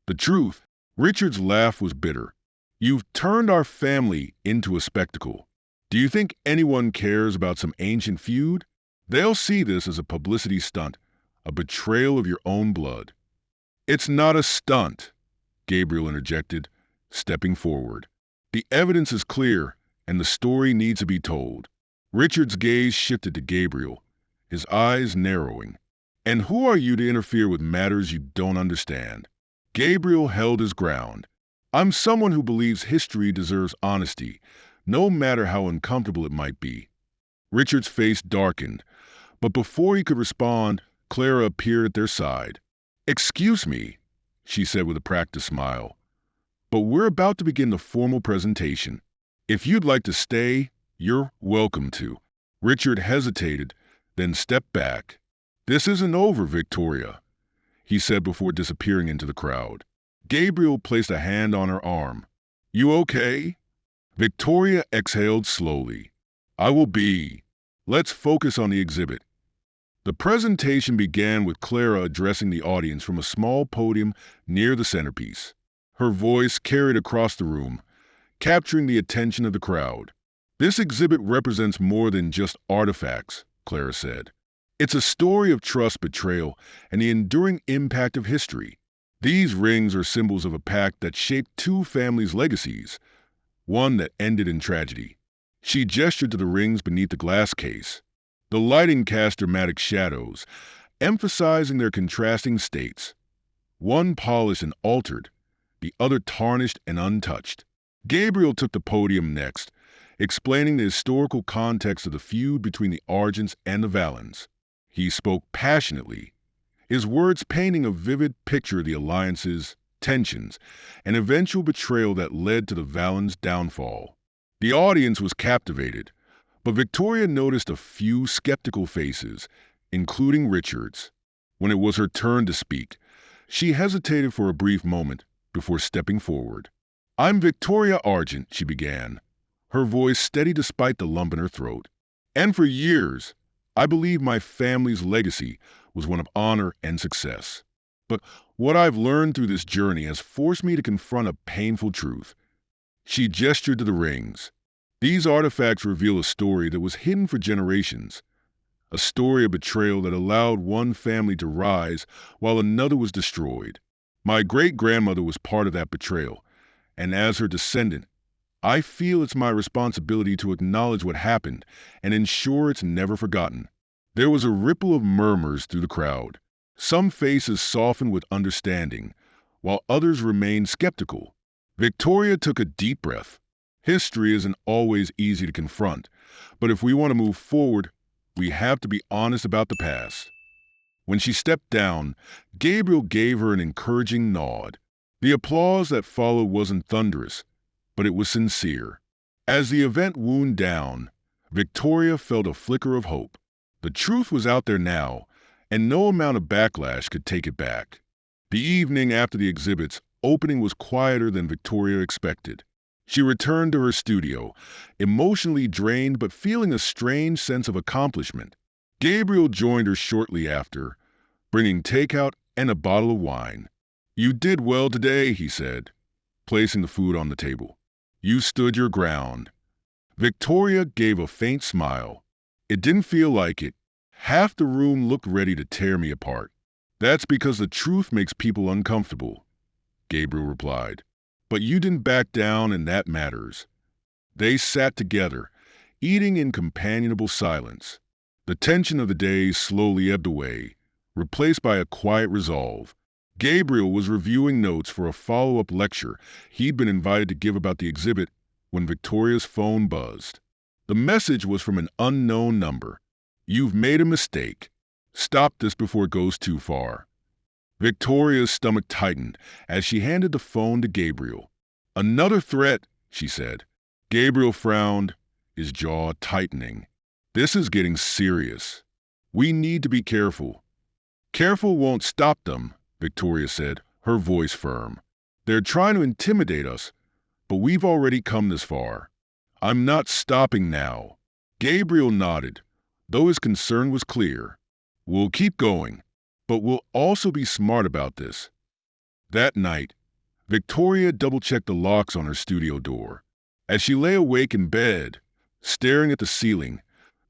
"The truth?" Richard's laugh was bitter. "You've turned our family into a spectacle. Do you think anyone cares about some ancient feud? They'll see this as a publicity stunt, a betrayal of your own blood." "It's not a stunt," Gabriel interjected, stepping forward. "The evidence is clear, and the story needs to be told." Richard's gaze shifted to Gabriel, his eyes narrowing. "And who are you to interfere with matters you don't understand?" Gabriel held his ground. "I'm someone who believes history deserves honesty, no matter how uncomfortable it might be." Richard's face darkened, but before he could respond, Clara appeared at their side. "Excuse me," she said with a practiced smile, "but we're about to begin the formal presentation. If you'd like to stay, you're welcome to." Richard hesitated, then stepped back. "This isn't over, Victoria," he said before disappearing into the crowd. Gabriel placed a hand on her arm. "You okay?" Victoria exhaled slowly. "I will be. Let's focus on the exhibit." The presentation began with Clara addressing the audience from a small podium near the centerpiece. Her voice carried across the room, capturing the attention of the crowd. "This exhibit represents more than just artifacts," Clara said. "It's a story of trust, betrayal, and the enduring impact of history. These rings are symbols of a pact that shaped two families' legacies, one that ended in tragedy." She gestured to the rings beneath the glass case. The lighting cast dramatic shadows, emphasizing their contrasting states. One polished and altered, the other tarnished and untouched. Gabriel took the podium next, explaining the historical context of the feud between the Argents and the Valens. He spoke passionately, his words painting a vivid picture of the alliances, tensions, and eventual betrayal that led to the Valens' downfall. The audience was captivated, but Victoria noticed a few skeptical faces, including Richard's. When it was her turn to speak, she hesitated for a brief moment before stepping forward. "I'm Victoria Argent," she began, her voice steady despite the lump in her throat. "And for years, I believe my family's legacy was one of honor and success. But what I've learned through this journey has forced me to confront a painful truth. She gestured to the rings. These artifacts reveal a story that was hidden for generations, a story of betrayal that allowed one family to rise while another was destroyed. My great-grandmother was part of that betrayal, and as her descendant, I feel it's my responsibility to acknowledge what happened and ensure it's never forgotten. There was a ripple of murmurs through the crowd. Some faces softened with understanding, while others remained skeptical. Victoria took a deep breath. History isn't always easy to confront, but if we want to move forward, we have to be honest about the past. When she stepped down, Gabriel gave her an encouraging nod. The applause that followed wasn't thunderous, but it was sincere. As the event wound down, Victoria felt a flicker of hope. The truth was out there now, and no amount of backlash could take it back. The evening after the exhibit's opening was quieter than Victoria expected. She returned to her studio, emotionally drained but feeling a strange sense of accomplishment. Gabriel joined her shortly after, bringing takeout and a bottle of wine. "You did well today," he said, placing the food on the table. "You stood your ground." Victoria gave a faint smile. "It didn't feel like it. Half the room looked ready to tear me apart." "That's because the truth makes people uncomfortable," Gabriel replied. "But you didn't back down, and that matters." They sat together, eating in companionable silence. The tension of the day slowly ebbed away, replaced by a quiet resolve. Gabriel was reviewing notes for a follow-up lecture he'd been invited to give about the exhibit when Victoria's phone buzzed. The message was from an unknown number. "You've made a mistake. Stop this before it goes too far." Victoria's stomach tightened as she handed the phone to Gabriel. "Another threat," she said. Gabriel frowned, his jaw tightening. "This is getting serious. We need to be careful." "Careful won't stop them," Victoria said, her voice firm. "They're trying to intimidate us, but we've already come this far. I'm not stopping now." Gabriel nodded, though his concern was clear. "We'll keep going, but we'll also be smart about this." That night, Victoria double-checked the locks on her studio door. As she lay awake in bed, staring at the ceiling,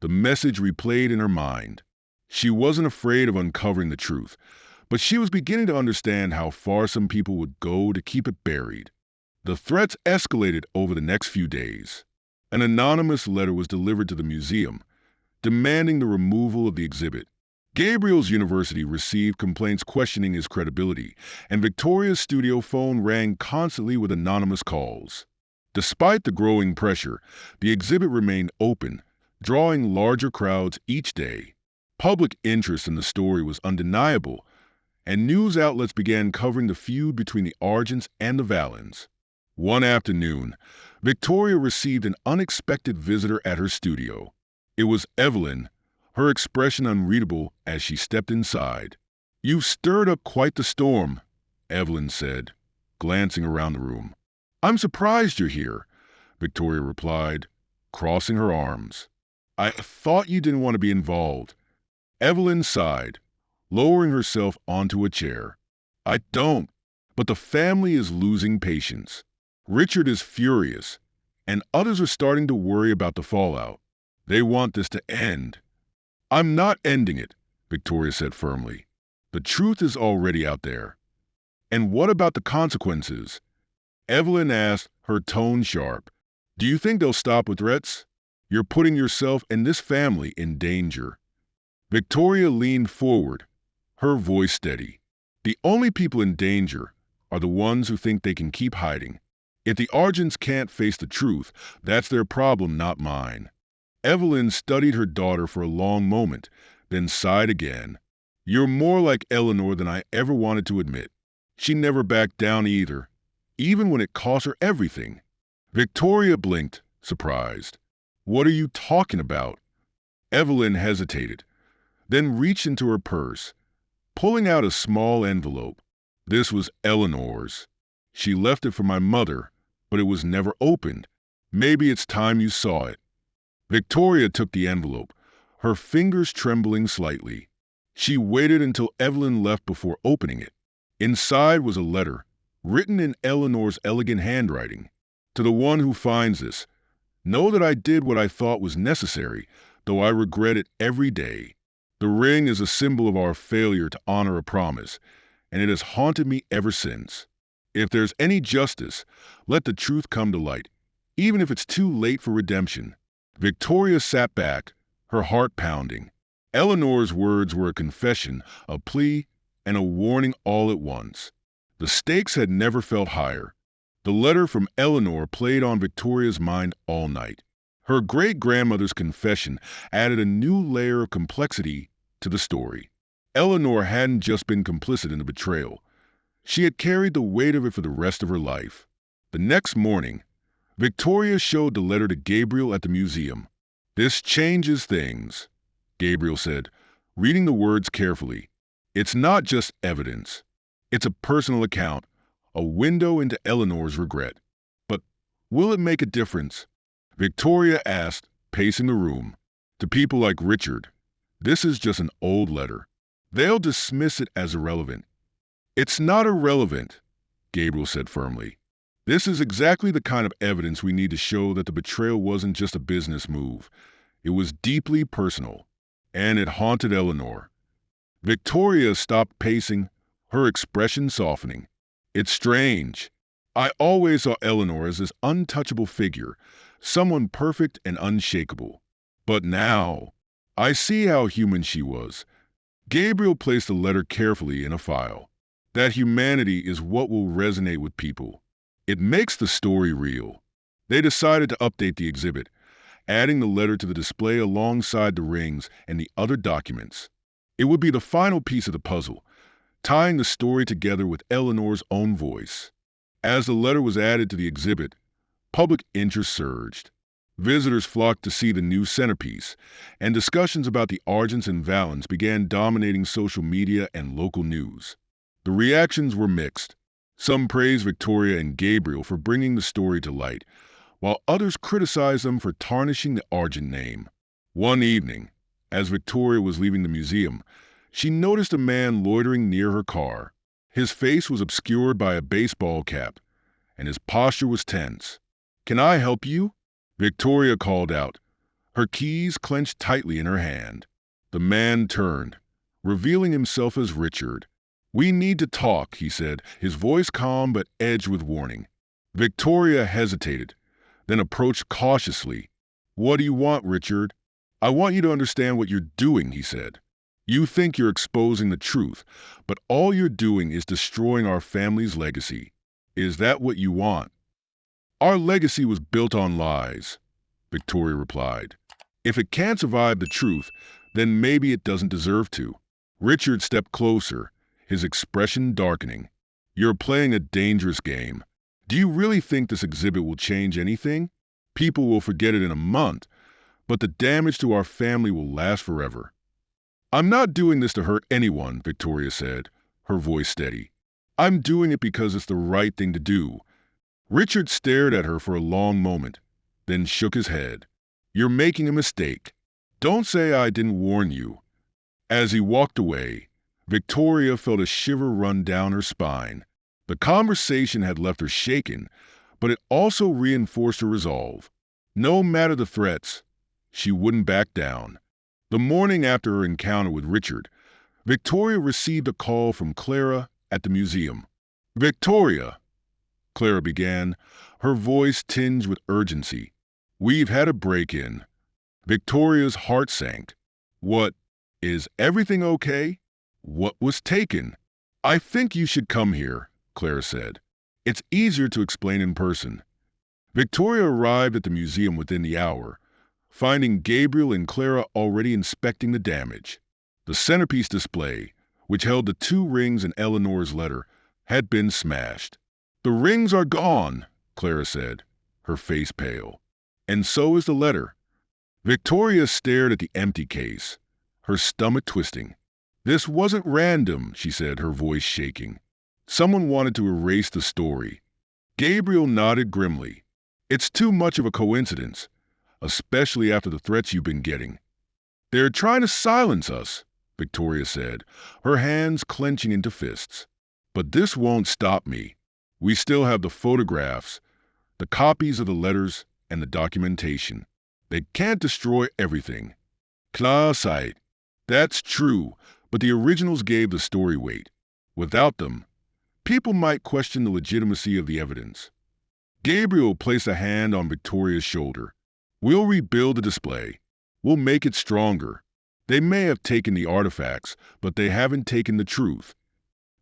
the message replayed in her mind. She wasn't afraid of uncovering the truth, but she was beginning to understand how far some people would go to keep it buried. The threats escalated over the next few days. An anonymous letter was delivered to the museum, demanding the removal of the exhibit. Gabriel's university received complaints questioning his credibility, and Victoria's studio phone rang constantly with anonymous calls. Despite the growing pressure, the exhibit remained open, drawing larger crowds each day. Public interest in the story was undeniable, and news outlets began covering the feud between the Argents and the Valens. One afternoon, Victoria received an unexpected visitor at her studio. It was Evelyn, her expression unreadable as she stepped inside. "You've stirred up quite the storm," Evelyn said, glancing around the room. "I'm surprised you're here," Victoria replied, crossing her arms. "I thought you didn't want to be involved." Evelyn sighed, lowering herself onto a chair. "I don't, but the family is losing patience. Richard is furious, and others are starting to worry about the fallout. They want this to end." "I'm not ending it," Victoria said firmly. "The truth is already out there." "And what about the consequences?" Evelyn asked, her tone sharp. "Do you think they'll stop with threats? You're putting yourself and this family in danger." Victoria leaned forward, her voice steady. "The only people in danger are the ones who think they can keep hiding. If the Argents can't face the truth, that's their problem, not mine." Evelyn studied her daughter for a long moment, then sighed again. "You're more like Eleanor than I ever wanted to admit. She never backed down either, even when it cost her everything." Victoria blinked, surprised. "What are you talking about?" Evelyn hesitated, then reached into her purse, pulling out a small envelope. "This was Eleanor's. She left it for my mother, but it was never opened. Maybe it's time you saw it." Victoria took the envelope, her fingers trembling slightly. She waited until Evelyn left before opening it. Inside was a letter, written in Eleanor's elegant handwriting. To the one who finds this, know that I did what I thought was necessary, though I regret it every day. The ring is a symbol of our failure to honor a promise, and it has haunted me ever since. If there's any justice, let the truth come to light, even if it's too late for redemption. Victoria sat back, her heart pounding. Eleanor's words were a confession, a plea, and a warning all at once. The stakes had never felt higher. The letter from Eleanor played on Victoria's mind all night. Her great-grandmother's confession added a new layer of complexity to the story. Eleanor hadn't just been complicit in the betrayal. She had carried the weight of it for the rest of her life. The next morning, Victoria showed the letter to Gabriel at the museum. "This changes things," Gabriel said, reading the words carefully. "It's not just evidence. It's a personal account, a window into Eleanor's regret. But will it make a difference?" Victoria asked, pacing the room. "To people like Richard, this is just an old letter. They'll dismiss it as irrelevant." "It's not irrelevant," Gabriel said firmly. "This is exactly the kind of evidence we need to show that the betrayal wasn't just a business move. It was deeply personal, and it haunted Eleanor." Victoria stopped pacing, her expression softening. "It's strange. I always saw Eleanor as this untouchable figure, someone perfect and unshakable. But now, I see how human she was." Gabriel placed the letter carefully in a file. That humanity is what will resonate with people. It makes the story real. They decided to update the exhibit, adding the letter to the display alongside the rings and the other documents. It would be the final piece of the puzzle, tying the story together with Eleanor's own voice. As the letter was added to the exhibit, public interest surged. Visitors flocked to see the new centerpiece, and discussions about the Argents and Valens began dominating social media and local news. The reactions were mixed. Some praised Victoria and Gabriel for bringing the story to light, while others criticized them for tarnishing the Argent name. One evening, as Victoria was leaving the museum, she noticed a man loitering near her car. His face was obscured by a baseball cap, and his posture was tense. "Can I help you?" Victoria called out, her keys clenched tightly in her hand. The man turned, revealing himself as Richard. "We need to talk," he said, his voice calm but edged with warning. Victoria hesitated, then approached cautiously. "What do you want, Richard?" "I want you to understand what you're doing," he said. "You think you're exposing the truth, but all you're doing is destroying our family's legacy. Is that what you want?" "Our legacy was built on lies," Victoria replied. "If it can't survive the truth, then maybe it doesn't deserve to." Richard stepped closer, his expression darkening. "You're playing a dangerous game. Do you really think this exhibit will change anything? People will forget it in a month, but the damage to our family will last forever." "I'm not doing this to hurt anyone," Victoria said, her voice steady. "I'm doing it because it's the right thing to do." Richard stared at her for a long moment, then shook his head. "You're making a mistake. Don't say I didn't warn you." As he walked away, Victoria felt a shiver run down her spine. The conversation had left her shaken, but it also reinforced her resolve. No matter the threats, she wouldn't back down. The morning after her encounter with Richard, Victoria received a call from Clara at the museum. "Victoria," Clara began, her voice tinged with urgency. "We've had a break-in." Victoria's heart sank. "What? Is everything okay? What was taken?" "I think you should come here," Clara said. "It's easier to explain in person." Victoria arrived at the museum within the hour, finding Gabriel and Clara already inspecting the damage. The centerpiece display, which held the 2 rings and Eleanor's letter, had been smashed. "The rings are gone," Clara said, her face pale. "And so is the letter." Victoria stared at the empty case, her stomach twisting. "This wasn't random," she said, her voice shaking. "Someone wanted to erase the story." Gabriel nodded grimly. "It's too much of a coincidence, especially after the threats you've been getting." "They're trying to silence us," Victoria said, her hands clenching into fists. "But this won't stop me. We still have the photographs, the copies of the letters, and the documentation. They can't destroy everything." Klarsight. That's true, but the originals gave the story weight. Without them, people might question the legitimacy of the evidence. Gabriel placed a hand on Victoria's shoulder. "We'll rebuild the display. We'll make it stronger. They may have taken the artifacts, but they haven't taken the truth."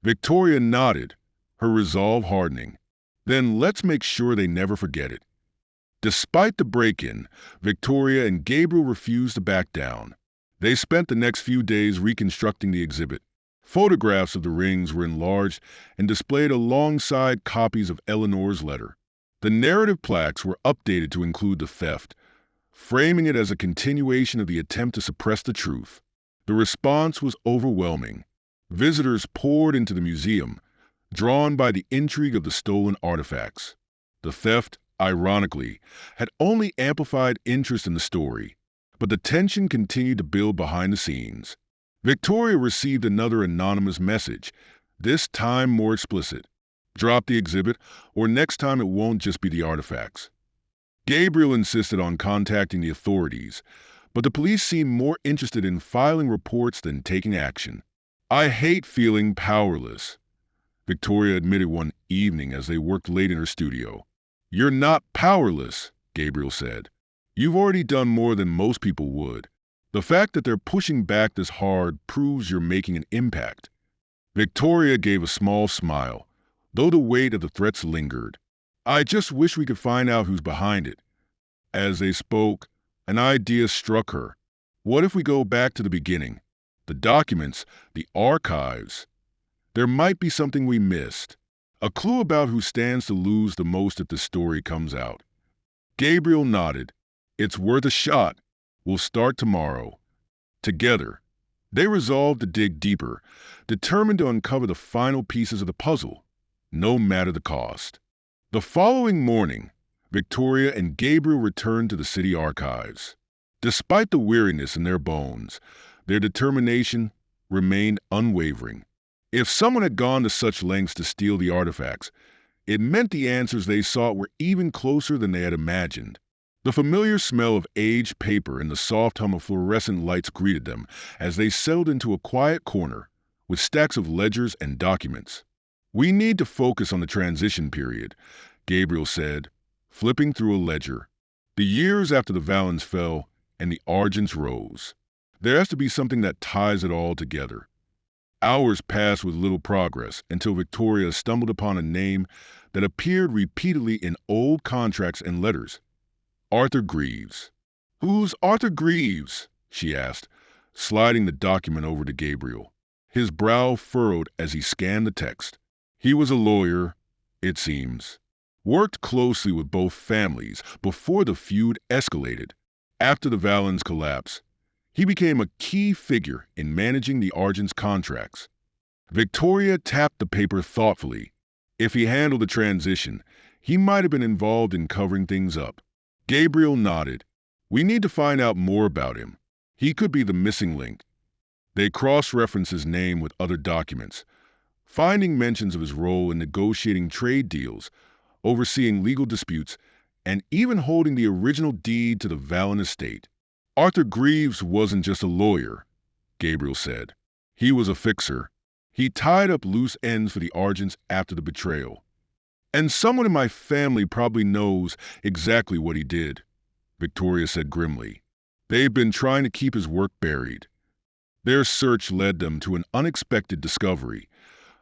Victoria nodded, her resolve hardening. "Then let's make sure they never forget it." Despite the break-in, Victoria and Gabriel refused to back down. They spent the next few days reconstructing the exhibit. Photographs of the rings were enlarged and displayed alongside copies of Eleanor's letter. The narrative plaques were updated to include the theft, framing it as a continuation of the attempt to suppress the truth. The response was overwhelming. Visitors poured into the museum, drawn by the intrigue of the stolen artifacts. The theft, ironically, had only amplified interest in the story, but the tension continued to build behind the scenes. Victoria received another anonymous message, this time more explicit. "Drop the exhibit, or next time it won't just be the artifacts." Gabriel insisted on contacting the authorities, but the police seemed more interested in filing reports than taking action. "I hate feeling powerless," Victoria admitted one evening as they worked late in her studio. "You're not powerless," Gabriel said. "You've already done more than most people would. The fact that they're pushing back this hard proves you're making an impact." Victoria gave a small smile, though the weight of the threats lingered. "I just wish we could find out who's behind it." As they spoke, an idea struck her. What if we go back to the beginning? The documents, the archives. There might be something we missed. A clue about who stands to lose the most if the story comes out. Gabriel nodded. "It's worth a shot. We'll start tomorrow." Together, they resolved to dig deeper, determined to uncover the final pieces of the puzzle, no matter the cost. The following morning, Victoria and Gabriel returned to the city archives. Despite the weariness in their bones, their determination remained unwavering. If someone had gone to such lengths to steal the artifacts, it meant the answers they sought were even closer than they had imagined. The familiar smell of aged paper and the soft hum of fluorescent lights greeted them as they settled into a quiet corner with stacks of ledgers and documents. "We need to focus on the transition period," Gabriel said, flipping through a ledger. "The years after the Valens fell and the Argents rose. There has to be something that ties it all together." Hours passed with little progress until Victoria stumbled upon a name that appeared repeatedly in old contracts and letters. Arthur Greaves. "Who's Arthur Greaves?" she asked, sliding the document over to Gabriel. His brow furrowed as he scanned the text. He was a lawyer, it seems. Worked closely with both families before the feud escalated. After the Valens collapse, he became a key figure in managing the Argent's contracts. Victoria tapped the paper thoughtfully. If he handled the transition, he might have been involved in covering things up. Gabriel nodded. "We need to find out more about him. He could be the missing link." They cross-referenced his name with other documents, finding mentions of his role in negotiating trade deals, overseeing legal disputes, and even holding the original deed to the Valen estate. Arthur Greaves wasn't just a lawyer, Gabriel said. He was a fixer. He tied up loose ends for the Argents after the betrayal. "And someone in my family probably knows exactly what he did," Victoria said grimly. "They've been trying to keep his work buried." Their search led them to an unexpected discovery,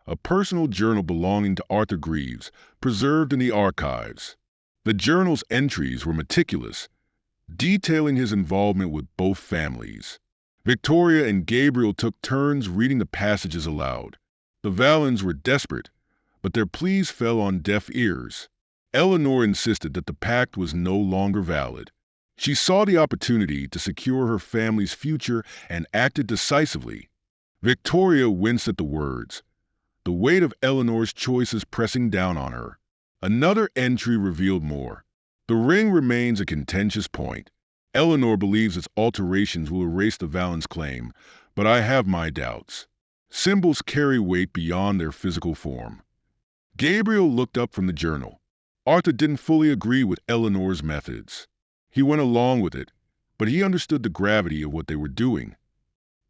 a personal journal belonging to Arthur Greaves, preserved in the archives. The journal's entries were meticulous, detailing his involvement with both families. Victoria and Gabriel took turns reading the passages aloud. The Valens were desperate, but their pleas fell on deaf ears. Eleanor insisted that the pact was no longer valid. She saw the opportunity to secure her family's future and acted decisively. Victoria winced at the words, the weight of Eleanor's choices pressing down on her. Another entry revealed more. The ring remains a contentious point. Eleanor believes its alterations will erase the Valens claim, but I have my doubts. Symbols carry weight beyond their physical form. Gabriel looked up from the journal. Arthur didn't fully agree with Eleanor's methods. He went along with it, but he understood the gravity of what they were doing.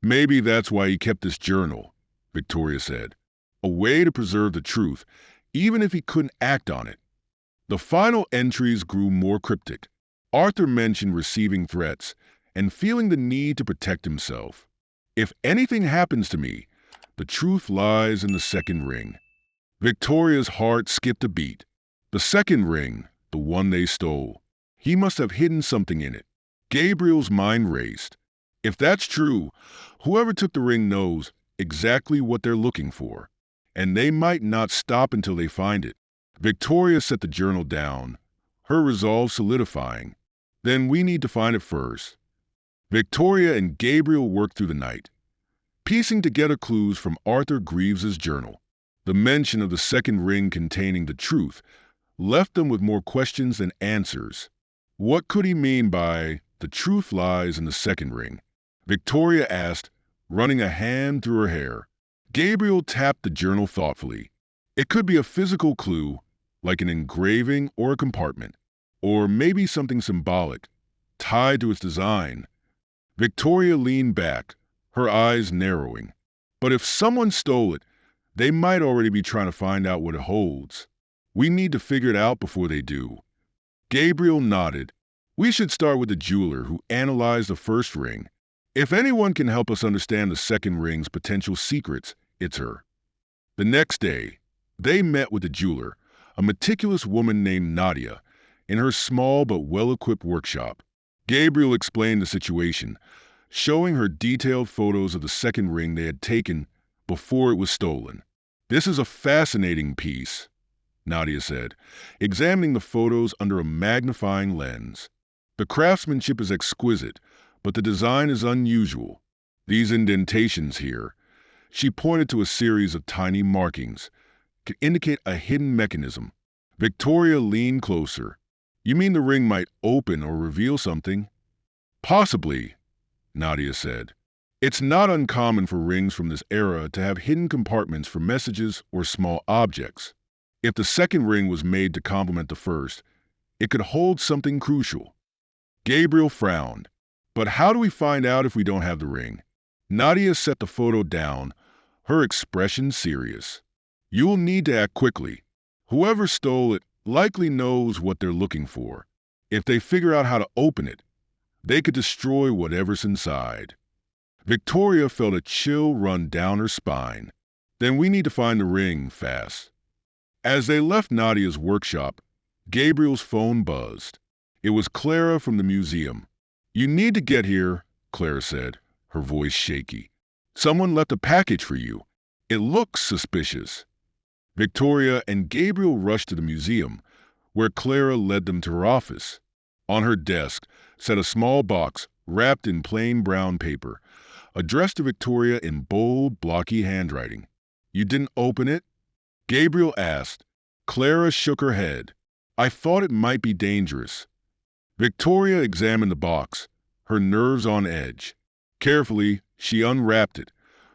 Maybe that's why he kept this journal, Victoria said. A way to preserve the truth, even if he couldn't act on it. The final entries grew more cryptic. Arthur mentioned receiving threats and feeling the need to protect himself. If anything happens to me, the truth lies in the second ring. Victoria's heart skipped a beat. The second ring, the one they stole. He must have hidden something in it. Gabriel's mind raced. If that's true, whoever took the ring knows exactly what they're looking for, and they might not stop until they find it. Victoria set the journal down, her resolve solidifying. Then we need to find it first. Victoria and Gabriel worked through the night, piecing together clues from Arthur Greaves's journal. The mention of the second ring containing the truth left them with more questions than answers. What could he mean by "the truth lies in the second ring"? Victoria asked, running a hand through her hair. Gabriel tapped the journal thoughtfully. It could be a physical clue, like an engraving or a compartment, or maybe something symbolic, tied to its design. Victoria leaned back, her eyes narrowing. But if someone stole it, they might already be trying to find out what it holds. We need to figure it out before they do. Gabriel nodded. We should start with the jeweler who analyzed the first ring. If anyone can help us understand the second ring's potential secrets, it's her. The next day, they met with the jeweler, a meticulous woman named Nadia, in her small but well-equipped workshop. Gabriel explained the situation, showing her detailed photos of the second ring they had taken before it was stolen. This is a fascinating piece, Nadia said, examining the photos under a magnifying lens. The craftsmanship is exquisite, but the design is unusual. These indentations here, she pointed to a series of tiny markings, could indicate a hidden mechanism. Victoria leaned closer. You mean the ring might open or reveal something? Possibly, Nadia said. It's not uncommon for rings from this era to have hidden compartments for messages or small objects. If the second ring was made to complement the first, it could hold something crucial. Gabriel frowned. But how do we find out if we don't have the ring? Nadia set the photo down, her expression serious. You'll need to act quickly. Whoever stole it likely knows what they're looking for. If they figure out how to open it, they could destroy whatever's inside. Victoria felt a chill run down her spine. Then we need to find the ring fast. As they left Nadia's workshop, Gabriel's phone buzzed. It was Clara from the museum. You need to get here, Clara said, her voice shaky. Someone left a package for you. It looks suspicious. Victoria and Gabriel rushed to the museum, where Clara led them to her office. On her desk sat a small box wrapped in plain brown paper, addressed to Victoria in bold, blocky handwriting. You didn't open it? Gabriel asked. Clara shook her head. I thought it might be dangerous. Victoria examined the box, her nerves on edge. Carefully, she unwrapped it,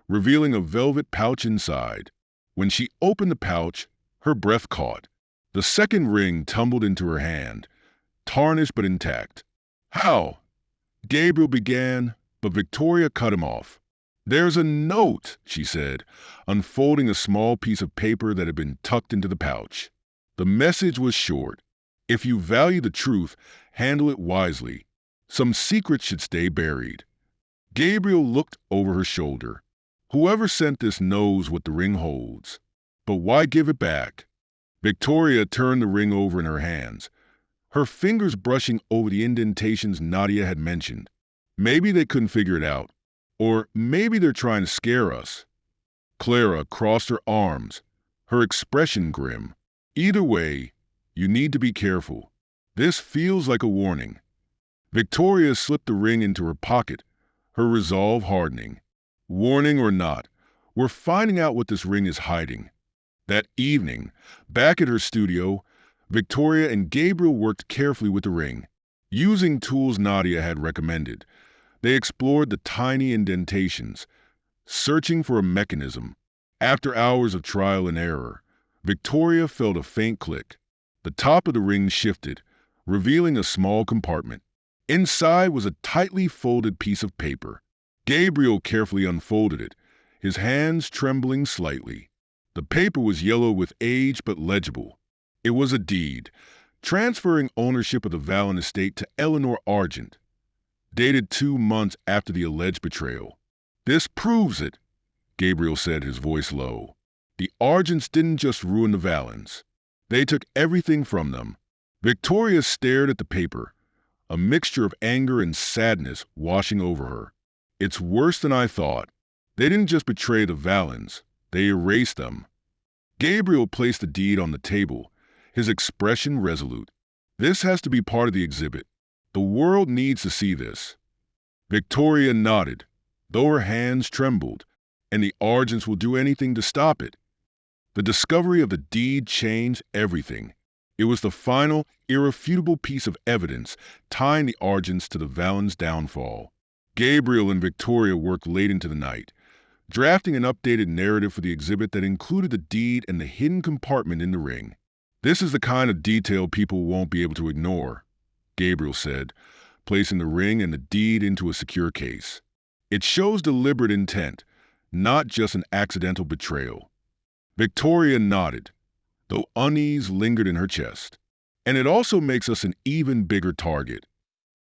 revealing a velvet pouch inside. When she opened the pouch, her breath caught. The second ring tumbled into her hand, tarnished but intact. How? Gabriel began, but Victoria cut him off. There's a note, she said, unfolding a small piece of paper that had been tucked into the pouch. The message was short. If you value the truth, handle it wisely. Some secrets should stay buried. Gabriel looked over her shoulder. Whoever sent this knows what the ring holds. But why give it back? Victoria turned the ring over in her hands, her fingers brushing over the indentations Nadia had mentioned. Maybe they couldn't figure it out. Or maybe they're trying to scare us. Clara crossed her arms, her expression grim. Either way, you need to be careful. This feels like a warning. Victoria slipped the ring into her pocket, her resolve hardening. Warning or not, we're finding out what this ring is hiding. That evening, back at her studio, Victoria and Gabriel worked carefully with the ring. Using tools Nadia had recommended, they explored the tiny indentations, searching for a mechanism. After hours of trial and error, Victoria felt a faint click. The top of the ring shifted, revealing a small compartment. Inside was a tightly folded piece of paper. Gabriel carefully unfolded it, his hands trembling slightly. The paper was yellow with age but legible. It was a deed, transferring ownership of the Vallon estate to Eleanor Argent, dated 2 months after the alleged betrayal. "This proves it," Gabriel said, his voice low. "The Argents didn't just ruin the Vallons. They took everything from them." Victoria stared at the paper, a mixture of anger and sadness washing over her. "It's worse than I thought. They didn't just betray the Vallons, they erased them." Gabriel placed the deed on the table, his expression resolute. "This has to be part of the exhibit. The world needs to see this." Victoria nodded, though her hands trembled, "and the Argents will do anything to stop it." The discovery of the deed changed everything. It was the final, irrefutable piece of evidence tying the Argents to the Vallon's downfall. Gabriel and Victoria worked late into the night, drafting an updated narrative for the exhibit that included the deed and the hidden compartment in the ring. "This is the kind of detail people won't be able to ignore," Gabriel said, placing the ring and the deed into a secure case. "It shows deliberate intent, not just an accidental betrayal." Victoria nodded, though unease lingered in her chest. "And it also makes us an even bigger target."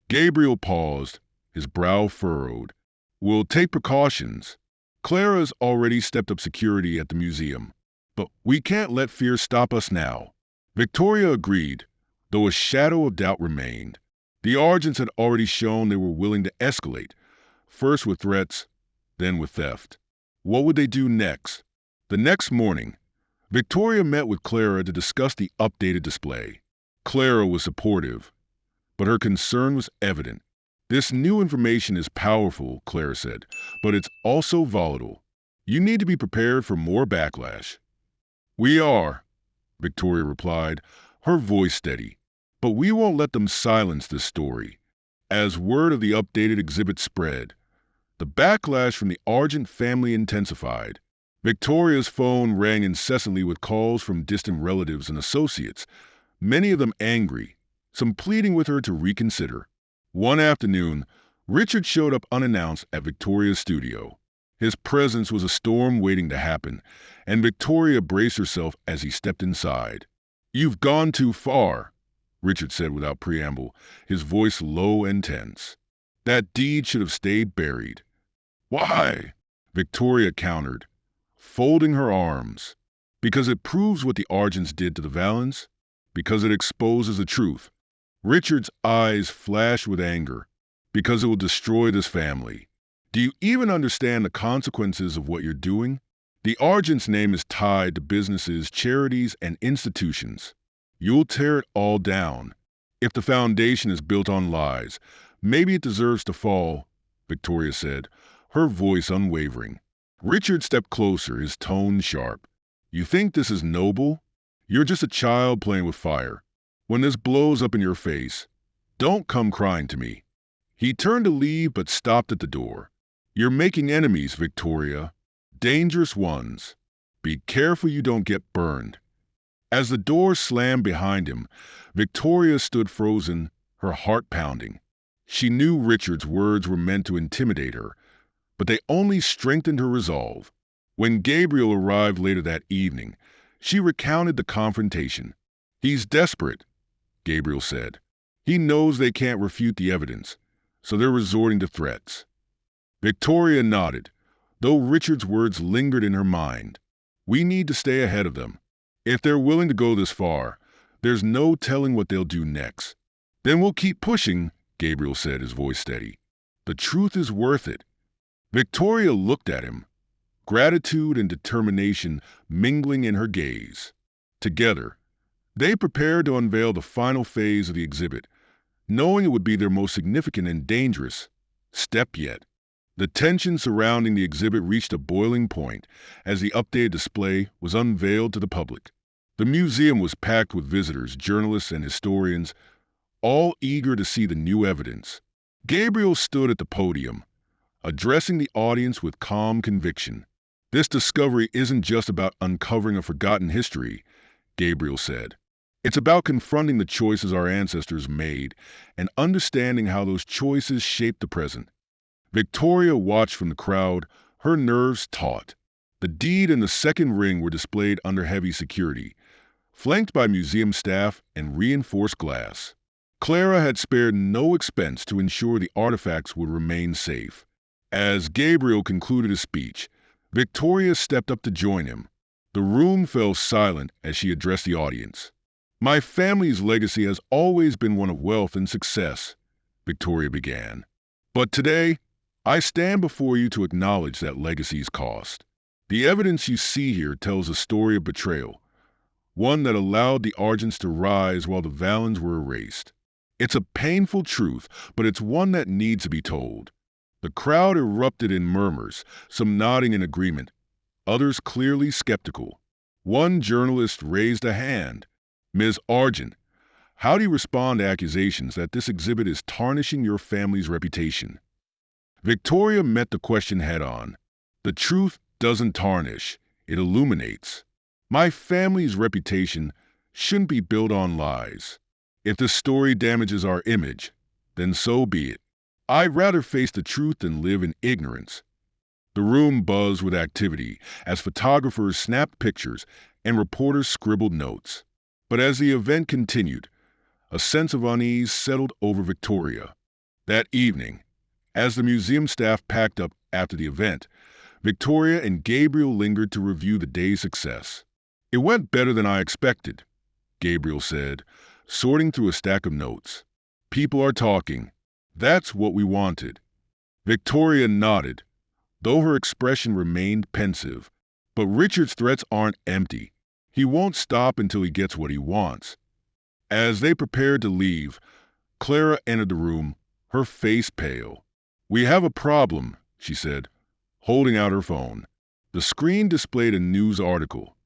Gabriel paused, his brow furrowed. "We'll take precautions. Clara's already stepped up security at the museum, but we can't let fear stop us now." Victoria agreed, though a shadow of doubt remained. The Argents had already shown they were willing to escalate, first with threats, then with theft. What would they do next? The next morning, Victoria met with Clara to discuss the updated display. Clara was supportive, but her concern was evident. "This new information is powerful," Clara said, "but it's also volatile. You need to be prepared for more backlash." "We are," Victoria replied, her voice steady. "But we won't let them silence this story." As word of the updated exhibit spread, the backlash from the Argent family intensified. Victoria's phone rang incessantly with calls from distant relatives and associates, many of them angry, some pleading with her to reconsider. One afternoon, Richard showed up unannounced at Victoria's studio. His presence was a storm waiting to happen, and Victoria braced herself as he stepped inside. "You've gone too far," Richard said without preamble, his voice low and tense. "That deed should have stayed buried." "Why?" Victoria countered, folding her arms. "Because it proves what the Argents did to the Vallons. Because it exposes the truth." Richard's eyes flashed with anger. "Because it will destroy this family. Do you even understand the consequences of what you're doing? The Argent's name is tied to businesses, charities, and institutions. You'll tear it all down. If the foundation is built on lies, maybe it deserves to fall," Victoria said, her voice unwavering. Richard stepped closer, his tone sharp. "You think this is noble? You're just a child playing with fire. When this blows up in your face, don't come crying to me." He turned to leave but stopped at the door. "You're making enemies, Victoria. Dangerous ones. Be careful you don't get burned." As the door slammed behind him, Victoria stood frozen, her heart pounding. She knew Richard's words were meant to intimidate her, but they only strengthened her resolve. When Gabriel arrived later that evening, she recounted the confrontation. "He's desperate," Gabriel said. "He knows they can't refute the evidence, so they're resorting to threats." Victoria nodded, though Richard's words lingered in her mind. "We need to stay ahead of them. If they're willing to go this far, there's no telling what they'll do next." "Then we'll keep pushing," Gabriel said, his voice steady. "The truth is worth it." Victoria looked at him, gratitude and determination mingling in her gaze. Together, they prepared to unveil the final phase of the exhibit, knowing it would be their most significant and dangerous step yet. The tension surrounding the exhibit reached a boiling point as the updated display was unveiled to the public. The museum was packed with visitors, journalists, and historians, all eager to see the new evidence. Gabriel stood at the podium, addressing the audience with calm conviction. "This discovery isn't just about uncovering a forgotten history," Gabriel said. "It's about confronting the choices our ancestors made and understanding how those choices shape the present." Victoria watched from the crowd, her nerves taut. The deed and the second ring were displayed under heavy security, flanked by museum staff and reinforced glass. Clara had spared no expense to ensure the artifacts would remain safe. As Gabriel concluded his speech, Victoria stepped up to join him. The room fell silent as she addressed the audience. "My family's legacy has always been one of wealth and success," Victoria began. "But today, I stand before you to acknowledge that legacy's cost. The evidence you see here tells a story of betrayal, one that allowed the Argents to rise while the Valens were erased. It's a painful truth, but it's one that needs to be told." The crowd erupted in murmurs, some nodding in agreement, others clearly skeptical. One journalist raised a hand. "Ms. Argent, how do you respond to accusations that this exhibit is tarnishing your family's reputation?" Victoria met the question head-on. "The truth doesn't tarnish, it illuminates. My family's reputation shouldn't be built on lies. If the story damages our image, then so be it. I'd rather face the truth than live in ignorance." The room buzzed with activity as photographers snapped pictures and reporters scribbled notes. But as the event continued, a sense of unease settled over Victoria. That evening, as the museum staff packed up after the event, Victoria and Gabriel lingered to review the day's success. "It went better than I expected," Gabriel said, sorting through a stack of notes. "People are talking. That's what we wanted." Victoria nodded, though her expression remained pensive. "But Richard's threats aren't empty. He won't stop until he gets what he wants." As they prepared to leave, Clara entered the room, her face pale. "We have a problem," she said, holding out her phone. The screen displayed a news article.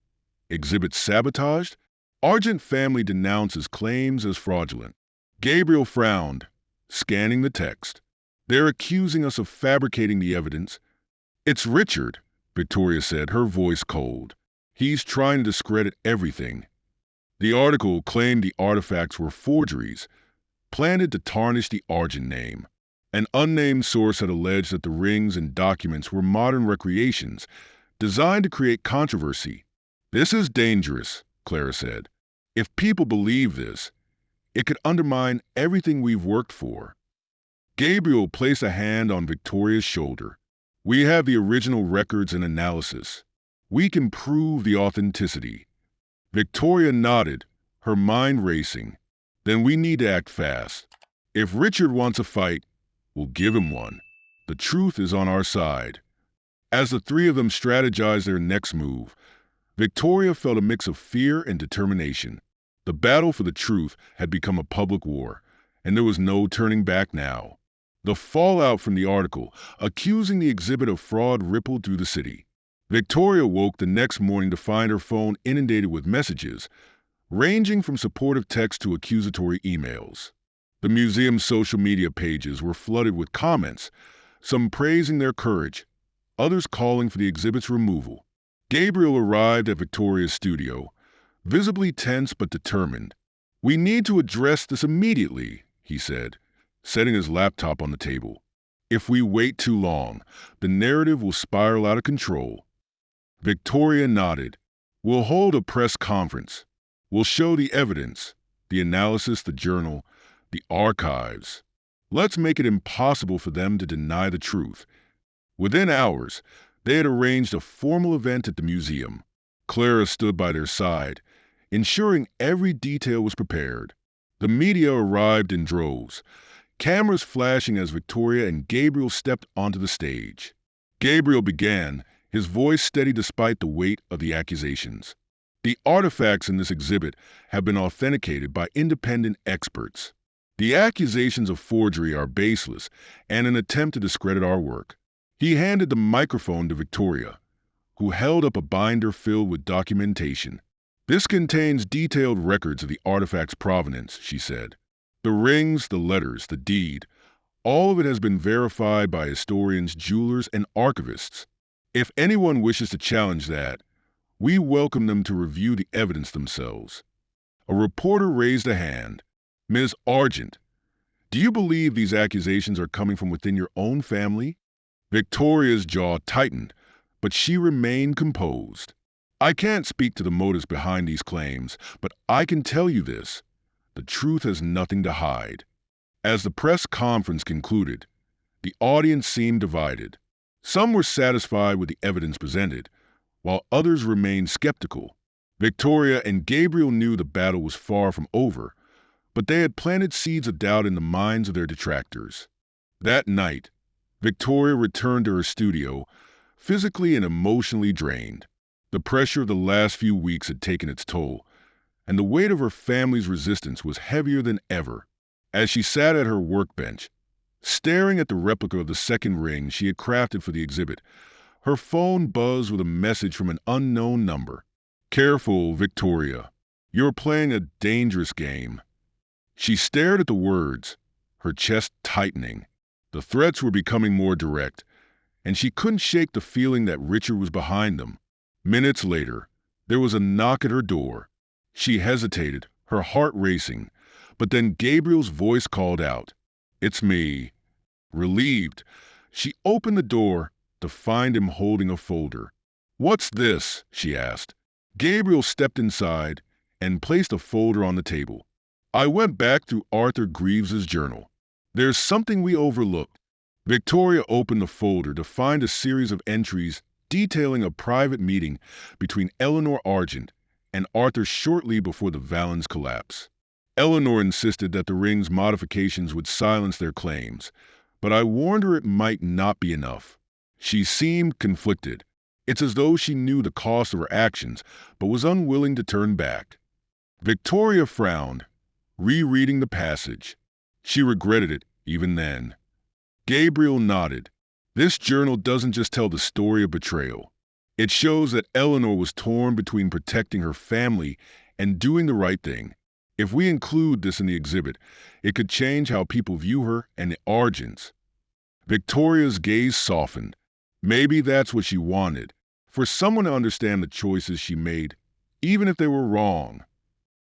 "Exhibit sabotaged? Argent family denounces claims as fraudulent." Gabriel frowned, scanning the text. "They're accusing us of fabricating the evidence." "It's Richard," Victoria said, her voice cold. "He's trying to discredit everything." The article claimed the artifacts were forgeries, planted to tarnish the Argent name. An unnamed source had alleged that the rings and documents were modern recreations, designed to create controversy. "This is dangerous," Clara said. "If people believe this, it could undermine everything we've worked for." Gabriel placed a hand on Victoria's shoulder. "We have the original records and analysis. We can prove the authenticity." Victoria nodded, her mind racing. "Then we need to act fast. If Richard wants a fight, we'll give him one. The truth is on our side." As the three of them strategized their next move, Victoria felt a mix of fear and determination. The battle for the truth had become a public war, and there was no turning back now. The fallout from the article, accusing the exhibit of fraud, rippled through the city. Victoria woke the next morning to find her phone inundated with messages, ranging from supportive texts to accusatory emails. The museum's social media pages were flooded with comments, some praising their courage, others calling for the exhibit's removal. Gabriel arrived at Victoria's studio, visibly tense but determined. "We need to address this immediately," he said, setting his laptop on the table. "If we wait too long, the narrative will spiral out of control." Victoria nodded. "We'll hold a press conference. We'll show the evidence, the analysis, the journal, the archives. Let's make it impossible for them to deny the truth." Within hours, they had arranged a formal event at the museum. Clara stood by their side, ensuring every detail was prepared. The media arrived in droves, cameras flashing as Victoria and Gabriel stepped onto the stage. Gabriel began, his voice steady despite the weight of the accusations. "The artifacts in this exhibit have been authenticated by independent experts. The accusations of forgery are baseless and an attempt to discredit our work." He handed the microphone to Victoria, who held up a binder filled with documentation. "This contains detailed records of the artifact's provenance," she said. The rings, the letters, the deed, all of it has been verified by historians, jewelers, and archivists. If anyone wishes to challenge that, we welcome them to review the evidence themselves. A reporter raised a hand. Ms. Argent, do you believe these accusations are coming from within your own family? Victoria's jaw tightened, but she remained composed. I can't speak to the motives behind these claims, but I can tell you this. The truth has nothing to hide. As the press conference concluded, the audience seemed divided. Some were satisfied with the evidence presented, while others remained skeptical. Victoria and Gabriel knew the battle was far from over, but they had planted seeds of doubt in the minds of their detractors. That night, Victoria returned to her studio, physically and emotionally drained. The pressure of the last few weeks had taken its toll, and the weight of her family's resistance was heavier than ever. As she sat at her workbench, staring at the replica of the second ring she had crafted for the exhibit, her phone buzzed with a message from an unknown number. "Careful, Victoria. You're playing a dangerous game." She stared at the words, her chest tightening. The threats were becoming more direct, and she couldn't shake the feeling that Richard was behind them. Minutes later, there was a knock at her door. She hesitated, her heart racing, but then Gabriel's voice called out, "It's me." Relieved, she opened the door to find him holding a folder. "What's this?" she asked. Gabriel stepped inside and placed a folder on the table. "I went back through Arthur Greaves's journal. There's something we overlooked." Victoria opened the folder to find a series of entries detailing a private meeting between Eleanor Argent and Arthur shortly before the Valens collapse. Eleanor insisted that the ring's modifications would silence their claims, but I warned her it might not be enough. She seemed conflicted. It's as though she knew the cost of her actions, but was unwilling to turn back. Victoria frowned, rereading the passage. She regretted it, even then. Gabriel nodded. This journal doesn't just tell the story of betrayal. It shows that Eleanor was torn between protecting her family and doing the right thing. If we include this in the exhibit, it could change how people view her and the Argents. Victoria's gaze softened. Maybe that's what she wanted, for someone to understand the choices she made, even if they were wrong.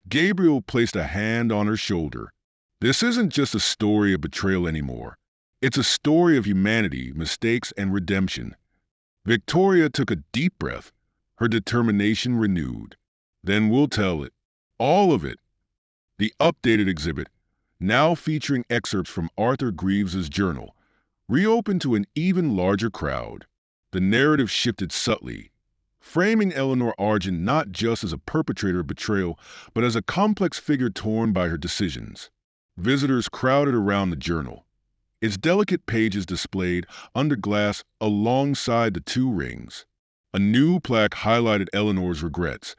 Gabriel placed a hand on her shoulder. This isn't just a story of betrayal anymore. It's a story of humanity, mistakes, and redemption. Victoria took a deep breath, her determination renewed. Then we'll tell it. All of it. The updated exhibit, now featuring excerpts from Arthur Greaves's journal, reopened to an even larger crowd. The narrative shifted subtly, framing Eleanor Argent not just as a perpetrator of betrayal, but as a complex figure torn by her decisions. Visitors crowded around the journal, its delicate pages displayed under glass alongside the two rings. A new plaque highlighted Eleanor's regrets,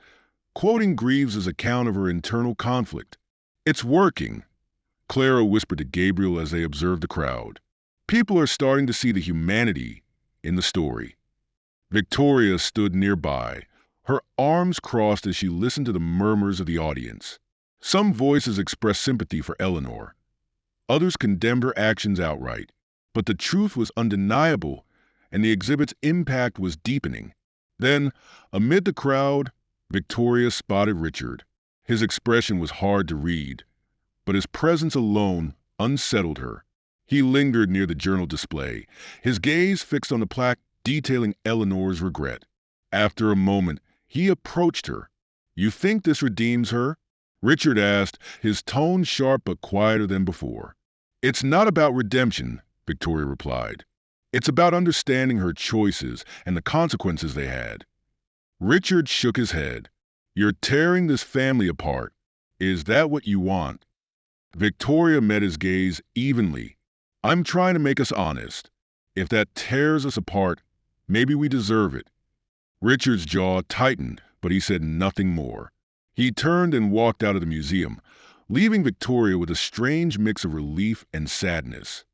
quoting Greaves's account of her internal conflict. "It's working," Clara whispered to Gabriel as they observed the crowd. "People are starting to see the humanity in the story." Victoria stood nearby, her arms crossed as she listened to the murmurs of the audience. Some voices expressed sympathy for Eleanor. Others condemned her actions outright. But the truth was undeniable, and the exhibit's impact was deepening. Then, amid the crowd, Victoria spotted Richard. His expression was hard to read, but his presence alone unsettled her. He lingered near the journal display, his gaze fixed on the plaque detailing Eleanor's regret. After a moment, he approached her. "You think this redeems her?" Richard asked, his tone sharp but quieter than before. "It's not about redemption," Victoria replied. "It's about understanding her choices and the consequences they had." Richard shook his head. "You're tearing this family apart. Is that what you want?" Victoria met his gaze evenly. "I'm trying to make us honest. If that tears us apart, maybe we deserve it." Richard's jaw tightened, but he said nothing more. He turned and walked out of the museum, leaving Victoria with a strange mix of relief and sadness.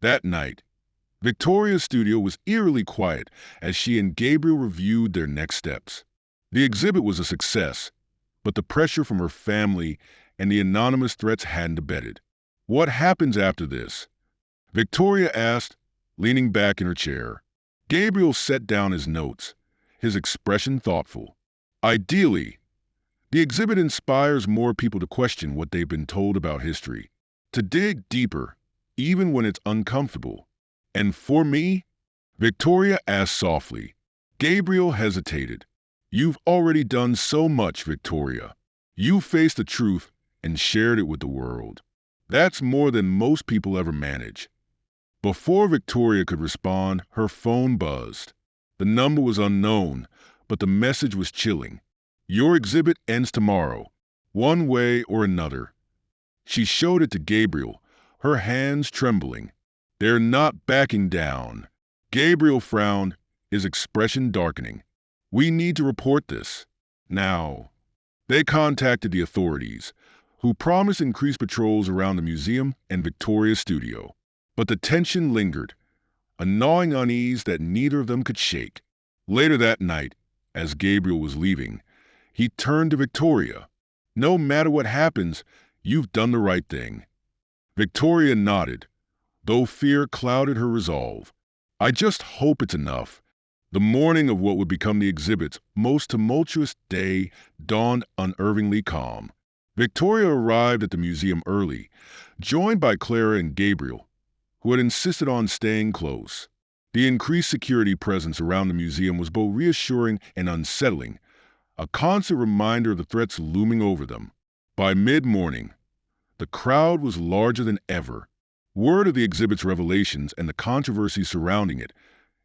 That night, Victoria's studio was eerily quiet as she and Gabriel reviewed their next steps. The exhibit was a success, but the pressure from her family and the anonymous threats hadn't abated. What happens after this? Victoria asked, leaning back in her chair. Gabriel set down his notes, his expression thoughtful. Ideally, the exhibit inspires more people to question what they've been told about history, to dig deeper, even when it's uncomfortable. And for me, Victoria asked softly. Gabriel hesitated. You've already done so much, Victoria. You faced the truth and shared it with the world. That's more than most people ever manage. Before Victoria could respond, her phone buzzed. The number was unknown, but the message was chilling. Your exhibit ends tomorrow, one way or another. She showed it to Gabriel, her hands trembling. They're not backing down. Gabriel frowned, his expression darkening. We need to report this. Now. They contacted the authorities, who promised increased patrols around the museum and Victoria's studio. But the tension lingered, a gnawing unease that neither of them could shake. Later that night, as Gabriel was leaving, he turned to Victoria. No matter what happens, you've done the right thing. Victoria nodded, though fear clouded her resolve. I just hope it's enough. The morning of what would become the exhibit's most tumultuous day dawned unervingly calm. Victoria arrived at the museum early, joined by Clara and Gabriel, who had insisted on staying close. The increased security presence around the museum was both reassuring and unsettling, a constant reminder of the threats looming over them. By mid-morning, the crowd was larger than ever. Word of the exhibit's revelations and the controversy surrounding it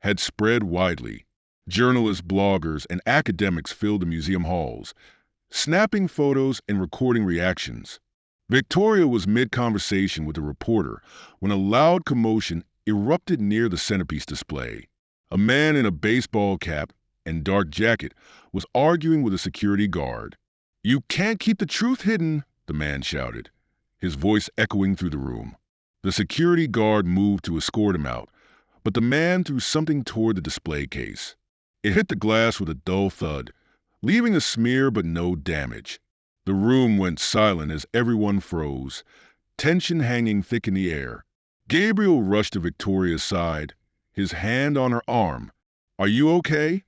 had spread widely. Journalists, bloggers, and academics filled the museum halls, snapping photos and recording reactions. Victoria was mid-conversation with a reporter when a loud commotion erupted near the centerpiece display. A man in a baseball cap and dark jacket was arguing with a security guard. "You can't keep the truth hidden," the man shouted, his voice echoing through the room. The security guard moved to escort him out, but the man threw something toward the display case. It hit the glass with a dull thud, leaving a smear but no damage. The room went silent as everyone froze, tension hanging thick in the air. Gabriel rushed to Victoria's side, his hand on her arm. "Are you okay?"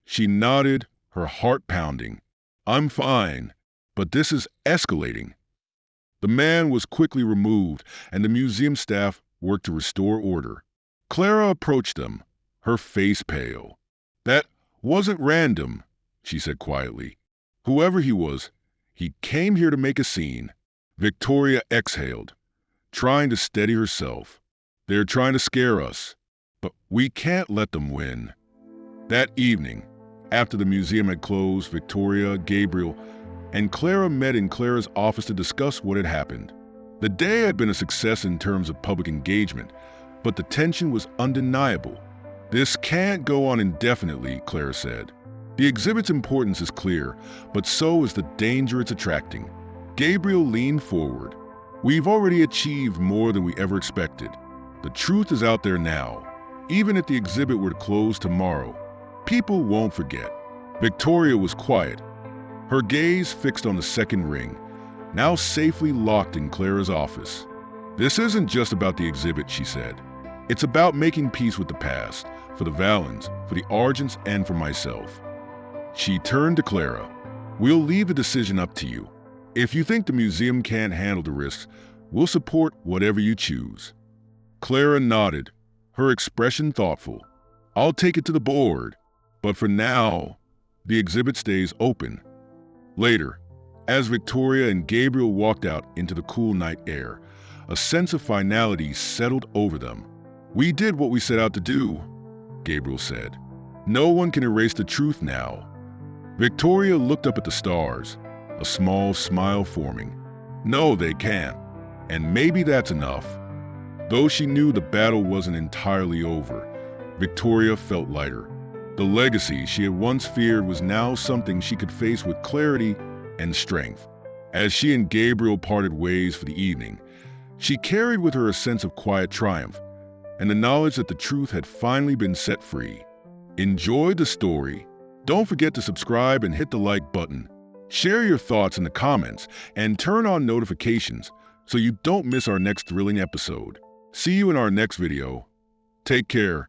She nodded, her heart pounding. "I'm fine, but this is escalating." The man was quickly removed, and the museum staff worked to restore order. Clara approached them, her face pale. "That wasn't random," she said quietly. "Whoever he was, he came here to make a scene." Victoria exhaled, trying to steady herself. "They're trying to scare us, but we can't let them win." That evening, after the museum had closed, Victoria, Gabriel, and Clara met in Clara's office to discuss what had happened. The day had been a success in terms of public engagement, but the tension was undeniable. "This can't go on indefinitely," Clara said. "The exhibit's importance is clear, but so is the danger it's attracting." Gabriel leaned forward. "We've already achieved more than we ever expected. The truth is out there now. Even if the exhibit were to close tomorrow, people won't forget." Victoria was quiet, her gaze fixed on the second ring, now safely locked in Clara's office. "This isn't just about the exhibit," she said. "It's about making peace with the past, for the Valens, for the Argents, and for myself." She turned to Clara. "We'll leave the decision up to you. If you think the museum can't handle the risks, we'll support whatever you choose." Clara nodded, her expression thoughtful. "I'll take it to the board, but for now, the exhibit stays open." Later, as Victoria and Gabriel walked out into the cool night air, a sense of finality settled over them. "We did what we set out to do," Gabriel said. "No one can erase the truth now." Victoria looked up at the stars, a small smile forming. "No, they can't. And maybe that's enough." Though she knew the battle wasn't entirely over, Victoria felt lighter. The legacy she had once feared was now something she could face with clarity and strength. As she and Gabriel parted ways for the evening, she carried with her a sense of quiet triumph and the knowledge that the truth had finally been set free. Enjoy the story. Don't forget to subscribe and hit the like button. Share your thoughts in the comments and turn on notifications so you don't miss our next thrilling episode. See you in our next video. Take care.